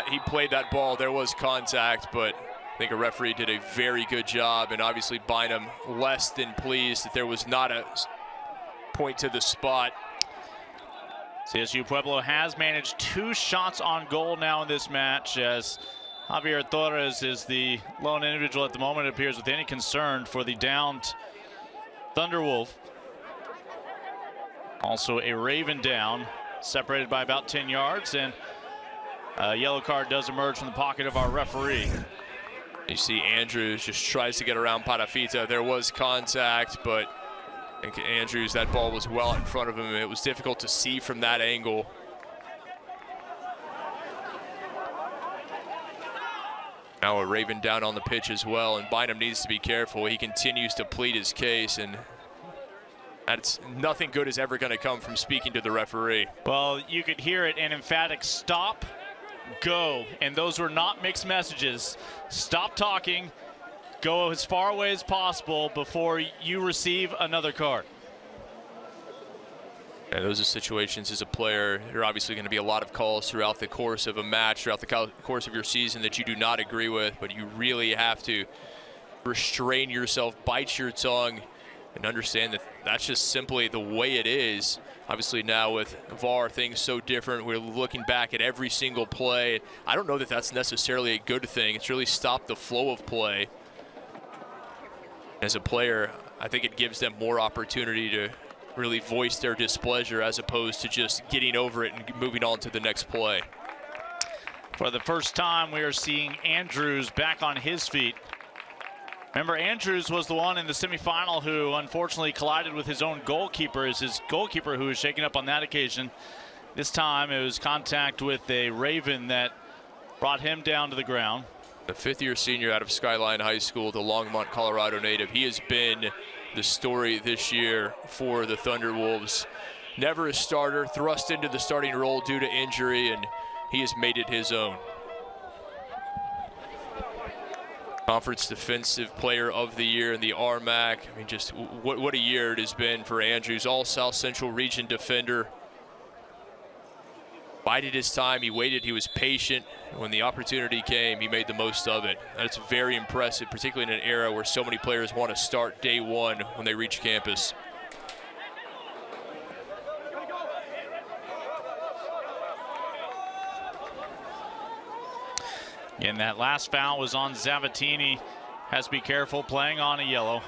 he played that ball. There was contact, but I think a referee did a very good job, and obviously Bynum less than pleased that there was not a point to the spot. CSU Pueblo has managed 2 shots on goal now in this match, as Javier Torres is the lone individual at the moment, it appears, with any concern for the downed Thunderwolf. Also a Raven down, separated by about 10 yards, and a yellow card does emerge from the pocket of our referee. You see Andrews just tries to get around Patafita. There was contact, but I think Andrews, that ball was well in front of him. It was difficult to see from that angle. Now a Raven down on the pitch as well, and Bynum needs to be careful. He continues to plead his case, and that's nothing good is ever going to come from speaking to the referee. Well, you could hear it, an emphatic stop, go, and those were not mixed messages. Stop talking, go as far away as possible before you receive another card. And those are situations as a player, there are obviously going to be a lot of calls throughout the course of a match, throughout the course of your season that you do not agree with, but you really have to restrain yourself, bite your tongue, and understand that that's just simply the way it is. Obviously now with VAR, things so different. We're looking back at every single play. I don't know that that's necessarily a good thing. It's really stopped the flow of play. As a player, I think it gives them more opportunity to really voice their displeasure as opposed to just getting over it and moving on to the next play. For the first time, we are seeing Andrews back on his feet. Remember, Andrews was the one in the semifinal who unfortunately collided with his own goalkeeper. It's his goalkeeper who was shaken up on that occasion. This time it was contact with a Raven that brought him down to the ground. The 5th-year senior out of Skyline High School, the Longmont, Colorado native. He has been the story this year for the Thunderwolves. Never a starter, thrust into the starting role due to injury, and he has made it his own. Conference Defensive Player of the Year in the RMAC. I mean, just what a year it has been for Andrews. All South Central Region defender. Bided his time, he waited, he was patient. When the opportunity came, he made the most of it. That's very impressive, particularly in an era where so many players want to start day one when they reach campus. And that last foul was on Zavattini. Has to be careful playing on a yellow.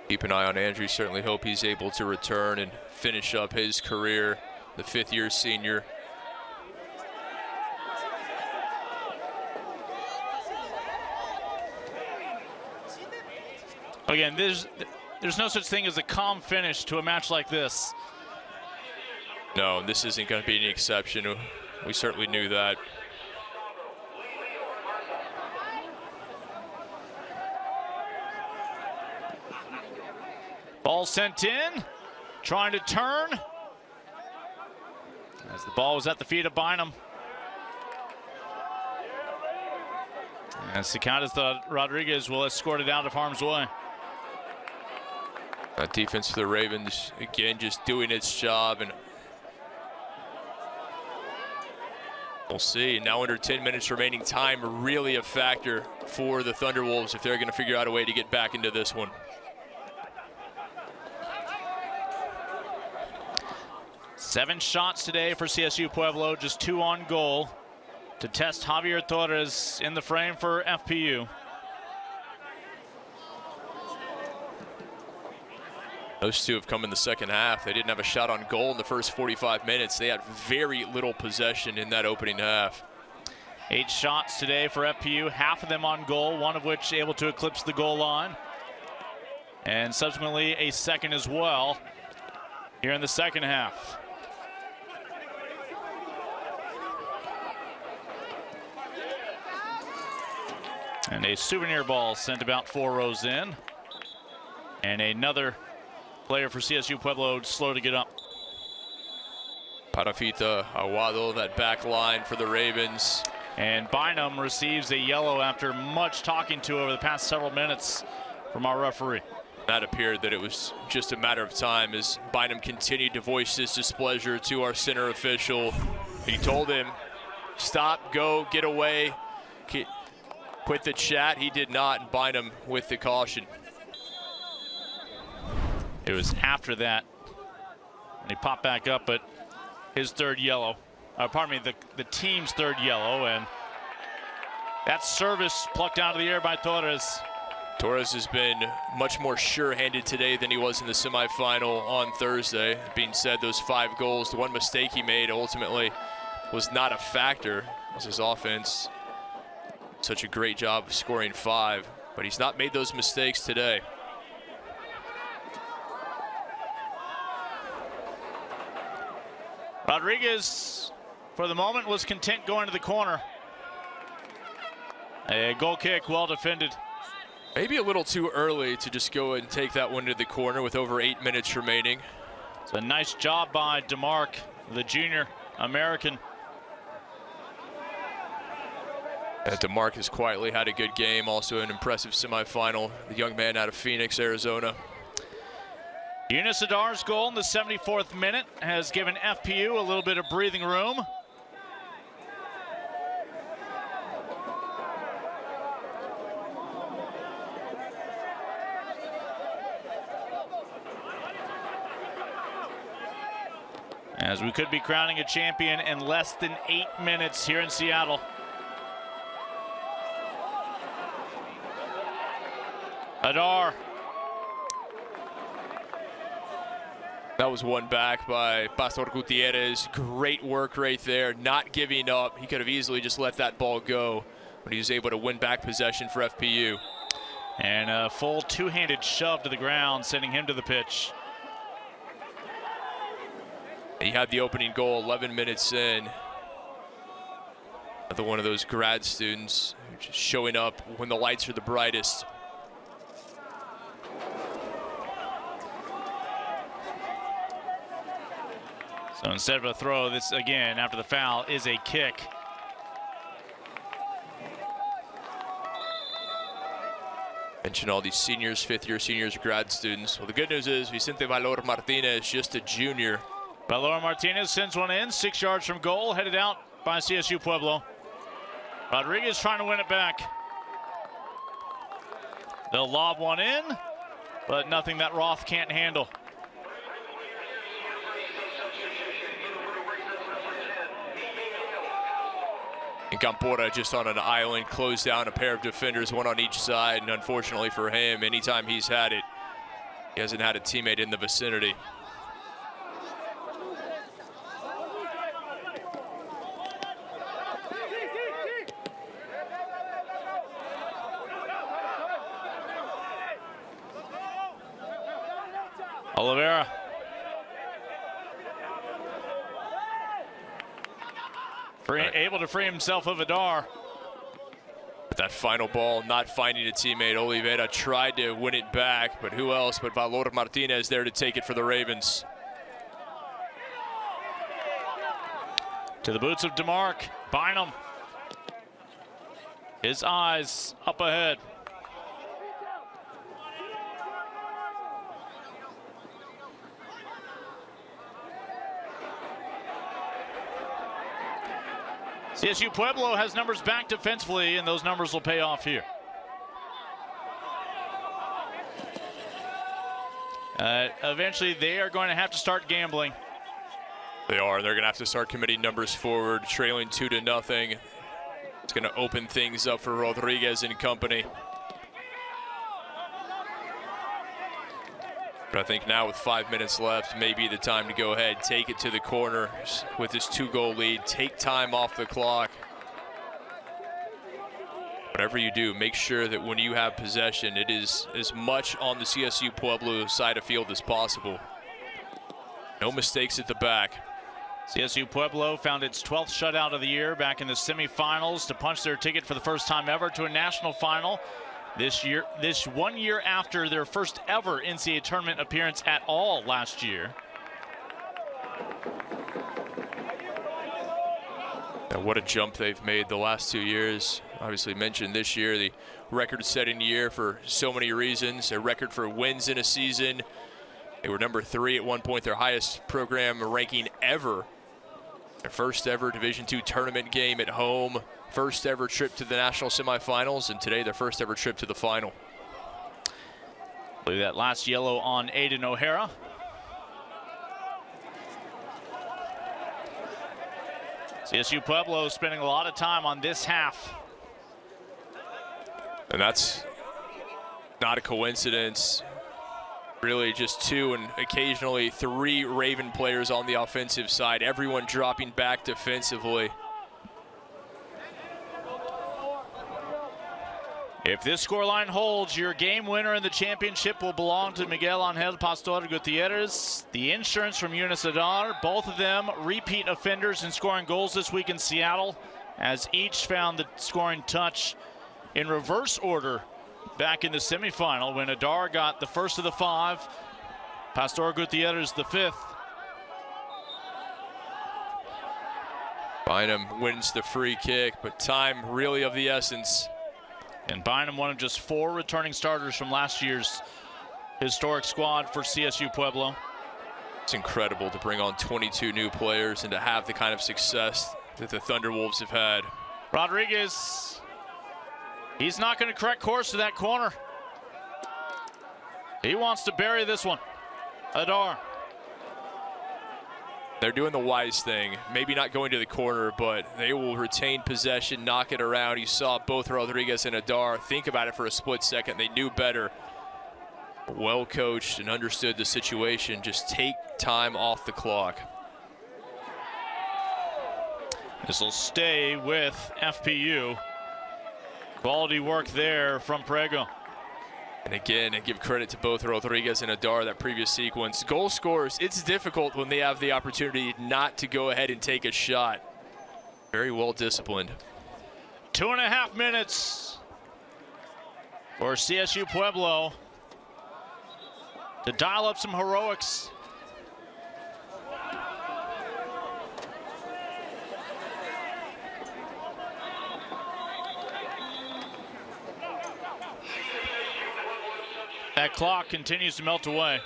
Keep an eye on Andrew. Certainly hope he's able to return and finish up his career, the 5th-year senior. Again, there's no such thing as a calm finish to a match like this. No, this isn't going to be any exception. We certainly knew that. Ball sent in, trying to turn. As the ball was at the feet of Bynum. And Cicadas Rodriguez will escort it out of harm's way. That defense for the Ravens, again, just doing its job. And we'll see. Now under 10 minutes remaining time, really a factor for the Thunderwolves if they're going to figure out a way to get back into this one. 7 shots today for CSU Pueblo, just 2 on goal to test Javier Torres in the frame for FPU. Those two have come in the second half. They didn't have a shot on goal in the first 45 minutes. They had very little possession in that opening half. 8 shots today for FPU, half of them on goal, one of which able to eclipse the goal line. And subsequently a second as well here in the second half. And a souvenir ball sent about 4 rows in. And another player for CSU Pueblo, slow to get up. Parafita Aguado, that back line for the Ravens. And Bynum receives a yellow after much talking to over the past several minutes from our referee. That appeared that it was just a matter of time as Bynum continued to voice his displeasure to our center official. He told him, stop, go, get away, quit the chat. He did not, and Bynum with the caution. It was after that, and he popped back up, but his third yellow. Pardon me, the team's third yellow, and that service plucked out of the air by Torres. Torres has been much more sure-handed today than he was in the semifinal on Thursday. Being said, those 5 goals, the one mistake he made ultimately was not a factor. It was his offense. Such a great job of scoring 5, but he's not made those mistakes today. Rodriguez, for the moment, was content going to the corner. A goal kick, well defended. Maybe a little too early to just go and take that one to the corner with over 8 minutes remaining. It's a nice job by DeMarc, the junior American. DeMarc has quietly had a good game, also an impressive semifinal. The young man out of Phoenix, Arizona. Eunice Adar's goal in the 74th minute has given FPU a little bit of breathing room. As we could be crowning a champion in less than 8 minutes here in Seattle. Adar. That was won back by Pastor Gutierrez. Great work right there, not giving up. He could have easily just let that ball go, but he was able to win back possession for FPU. And a full two-handed shove to the ground, sending him to the pitch. He had the opening goal 11 minutes in. Another one of those grad students just showing up when the lights are the brightest. So instead of a throw, this again, after the foul, is a kick. Mention all these seniors, fifth-year seniors, grad students. Well, the good news is Vicente Valor Martinez, just a junior. Valor Martinez sends one in, 6 yards from goal, headed out by CSU Pueblo. Rodriguez trying to win it back. They'll lob one in, but nothing that Roth can't handle. And Campora just on an island, closed down a pair of defenders, one on each side, and unfortunately for him, anytime he's had it, he hasn't had a teammate in the vicinity. Oliveira. Able to free himself of Adar. But that final ball, not finding a teammate. Oliveira tried to win it back, but who else but Valor Martinez there to take it for the Ravens. To the boots of DeMarc. Bynum. His eyes up ahead. CSU Pueblo has numbers back defensively, and those numbers will pay off here. Eventually, they are going to have to start gambling. They are. They're going to have to start committing numbers forward, trailing 2-0. It's going to open things up for Rodriguez and company. But I think now with 5 minutes left, may be the time to go ahead, take it to the corner with this 2-goal lead, take time off the clock. Whatever you do, make sure that when you have possession, it is as much on the CSU Pueblo side of field as possible. No mistakes at the back. CSU Pueblo found its 12th shutout of the year back in the semifinals to punch their ticket for the first time ever to a national final This 1 year after their first ever NCAA tournament appearance at all last year. And what a jump they've made the last 2 years. Obviously mentioned this year, the record-setting year for so many reasons. A record for wins in a season. They were number 3 at one point, their highest program ranking ever. Their first ever Division II tournament game at home. First ever trip to the national semifinals, and today their first ever trip to the final. I believe that last yellow on Aiden O'Hara. CSU Pueblo spending a lot of time on this half. And that's not a coincidence. Really just 2 and occasionally 3 Raven players on the offensive side. Everyone dropping back defensively. If this scoreline holds, your game winner in the championship will belong to Miguel Angel Pastor Gutierrez. The insurance from Unicidad, both of them repeat offenders in scoring goals this week in Seattle, as each found the scoring touch in reverse order back in the semifinal when Adar got the first of the 5, Pastor Gutierrez the 5th. Bynum wins the free kick, but time really of the essence. And Bynum, one of just 4 returning starters from last year's historic squad for CSU Pueblo. It's incredible to bring on 22 new players and to have the kind of success that the Thunderwolves have had. Rodriguez, he's not going to correct course to that corner. He wants to bury this one. Adar. They're doing the wise thing, maybe not going to the corner, but they will retain possession, knock it around. You saw both Rodriguez and Adar think about it for a split second. They knew better. Well coached and understood the situation. Just take time off the clock. This will stay with FPU. Quality work there from Prego. And again, I give credit to both Rodriguez and Adar, that previous sequence. Goal scorers, it's difficult when they have the opportunity not to go ahead and take a shot. Very well disciplined. 2.5 minutes for CSU Pueblo to dial up some heroics. That clock continues to melt away.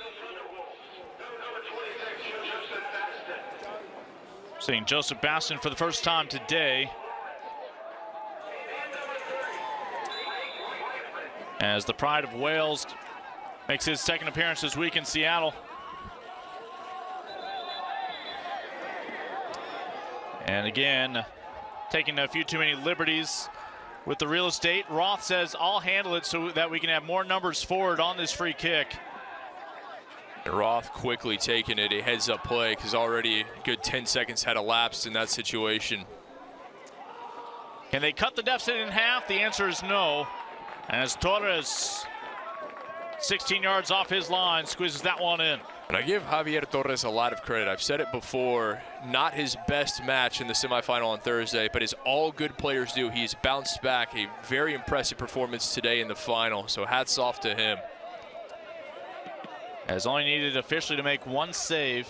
Seeing Joseph Baston for the first time today, as the pride of Wales makes his second appearance this week in Seattle. And again, taking a few too many liberties with the real estate. Roth says, I'll handle it so that we can have more numbers forward on this free kick. And Roth quickly taking it, a heads-up play, because already a good 10 seconds had elapsed in that situation. Can they cut the deficit in half? The answer is no. As Torres, 16 yards off his line, squeezes that one in. And I give Javier Torres a lot of credit. I've said it before, not his best match in the semifinal on Thursday, but as all good players do, he's bounced back. A very impressive performance today in the final, so hats off to him. Has only needed officially to make 1 save.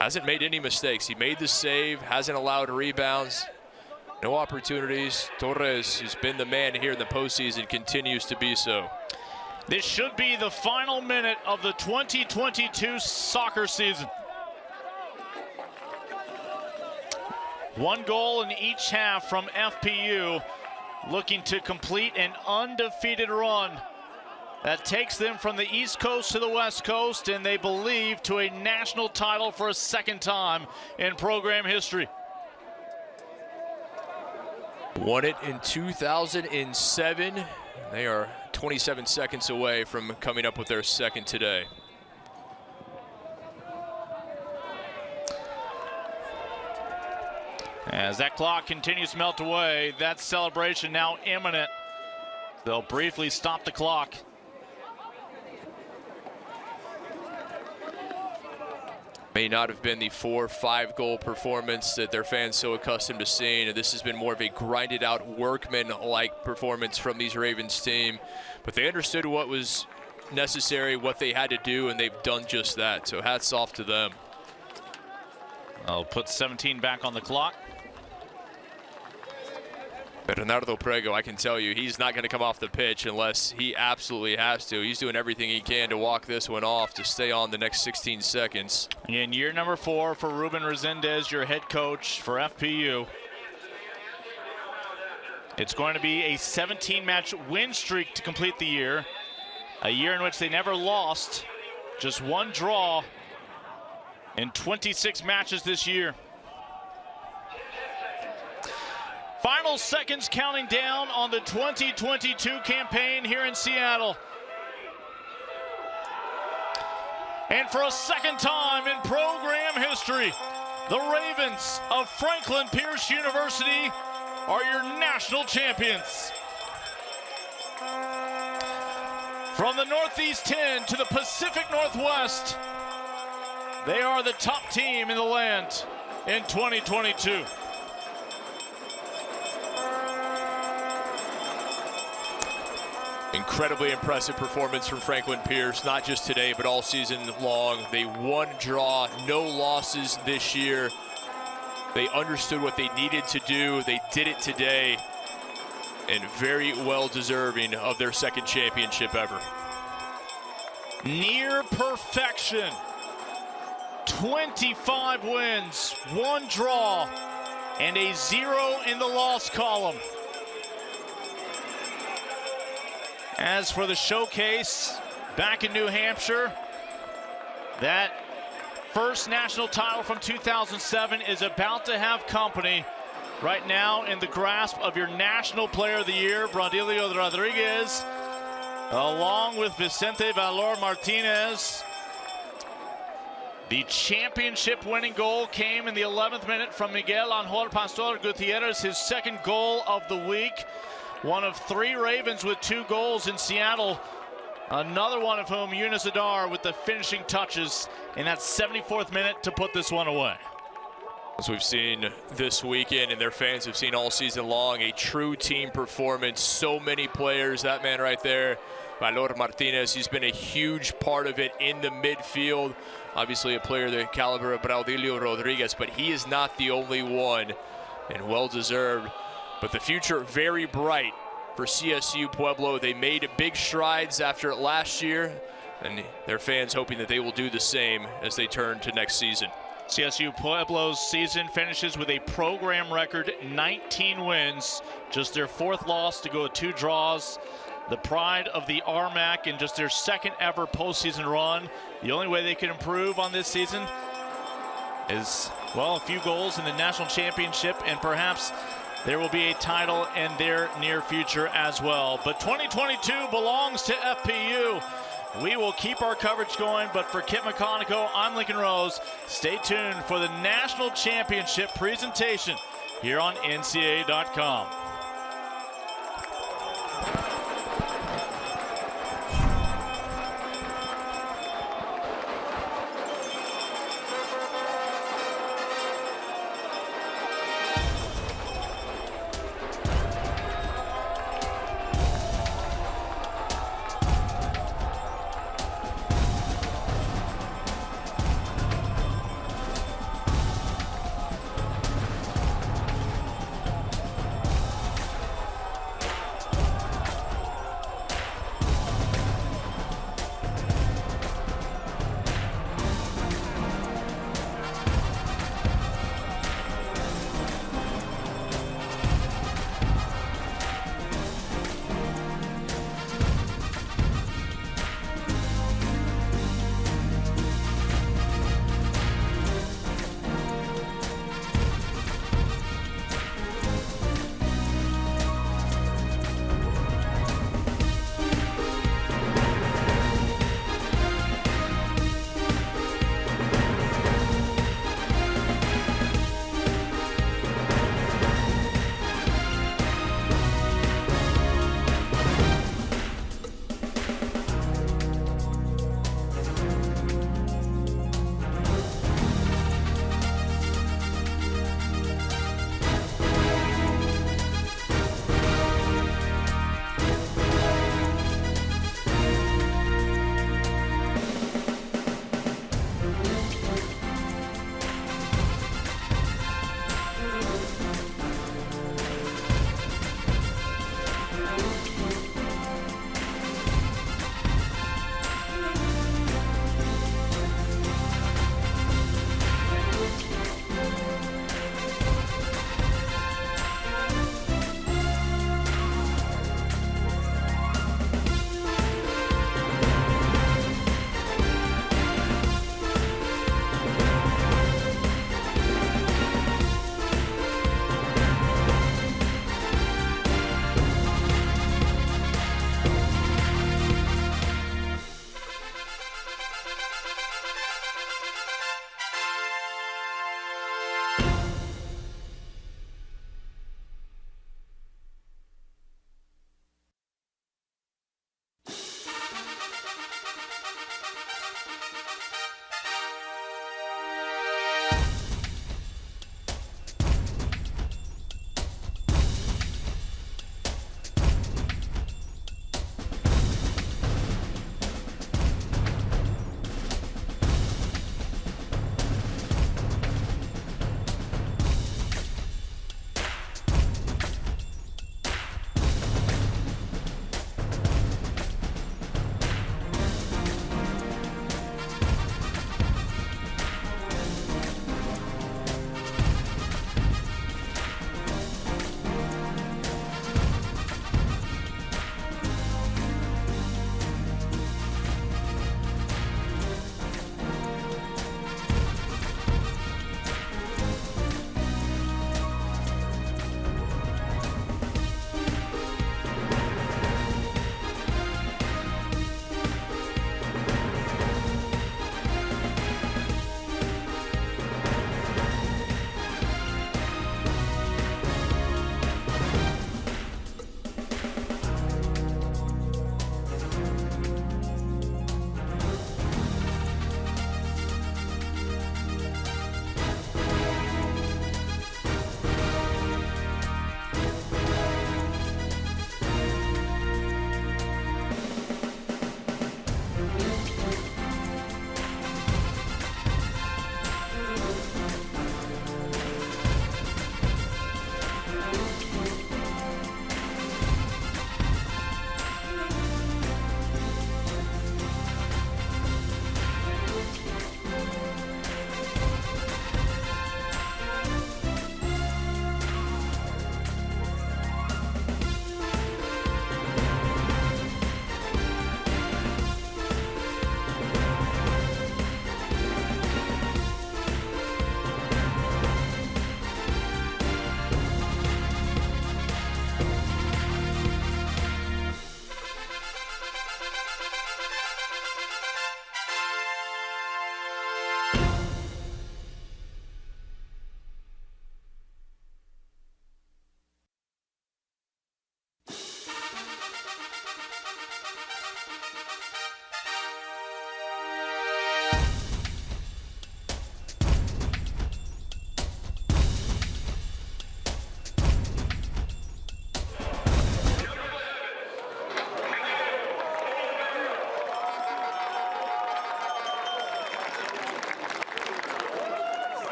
Hasn't made any mistakes. He made the save, hasn't allowed rebounds, no opportunities. Torres, who's been the man here in the postseason, continues to be so. This should be the final minute of the 2022 soccer season. 1 goal in each half from FPU, looking to complete an undefeated run that takes them from the East Coast to the West Coast, and they believe to a national title for a 2nd time in program history. Won it in 2007. They are 27 seconds away from coming up with their 2nd today. As that clock continues to melt away, that celebration now imminent. They'll briefly stop the clock. May not have been the 4 or 5 goal performance that their fans so accustomed to seeing, and this has been more of a grinded out workman-like performance from these Ravens team. But they understood what was necessary, what they had to do, and they've done just that. So hats off to them. I'll put 17 back on the clock. Bernardo Prego, I can tell you, he's not going to come off the pitch unless he absolutely has to. He's doing everything he can to walk this one off to stay on the next 16 seconds. In year number 4 for Ruben Resendez, your head coach for FPU. It's going to be a 17-match win streak to complete the year. A year in which they never lost, just 1 draw in 26 matches this year. Final seconds counting down on the 2022 campaign here in Seattle. And for a second time in program history, the Ravens of Franklin Pierce University are your national champions. From the Northeast 10 to the Pacific Northwest, they are the top team in the land in 2022. Incredibly impressive performance from Franklin Pierce, not just today, but all season long. They won draw, no losses this year. They understood what they needed to do. They did it today, and very well deserving of their second championship ever. Near perfection. 25 wins, 1 draw, and a 0 in the loss column. As for the showcase back in New Hampshire, that first national title from 2007 is about to have company right now in the grasp of your National Player of the Year, Brandilio Rodriguez, along with Vicente Valor Martinez. The championship winning goal came in the 11th minute from Miguel Angel Pastor Gutierrez, his second goal of the week. One of 3 Ravens with 2 goals in Seattle. Another one of whom, Yunus Adar, with the finishing touches in that 74th minute to put this one away. As we've seen this weekend and their fans have seen all season long, a true team performance. So many players. That man right there, Valor Martinez, he's been a huge part of it in the midfield. Obviously a player the caliber of Braudilio Rodriguez, but he is not the only one, and well-deserved. But the future very bright for CSU Pueblo. They made big strides after it last year, and their fans hoping that they will do the same as they turn to next season. CSU Pueblo's season finishes with a program record 19 wins, just their 4th loss to go with 2 draws. The pride of the RMAC in just their 2nd ever postseason run. The only way they can improve on this season is, well, a few goals in the national championship, and perhaps there will be a title in their near future as well. But 2022 belongs to FPU. We will keep our coverage going, but for Kit McConico, I'm Lincoln Rose. Stay tuned for the national championship presentation here on NCAA.com.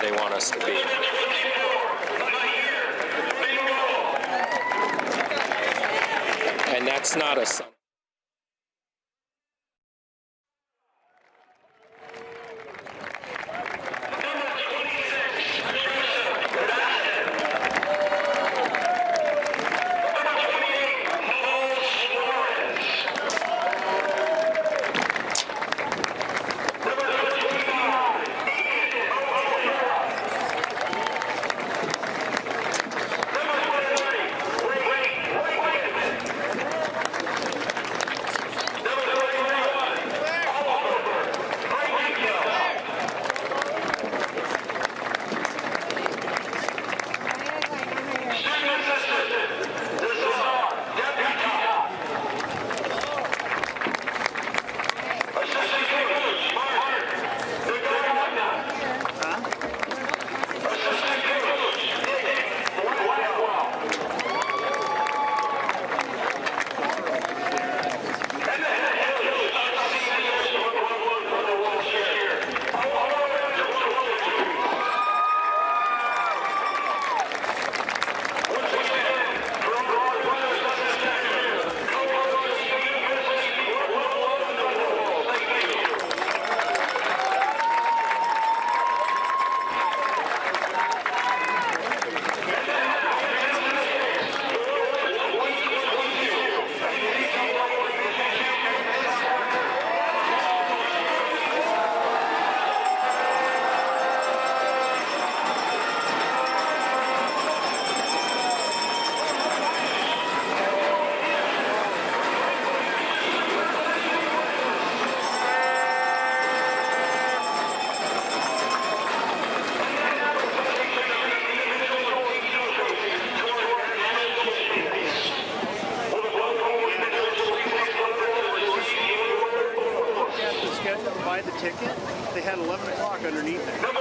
they want us to be. And that's not a buy the ticket, they had 11 o'clock underneath it.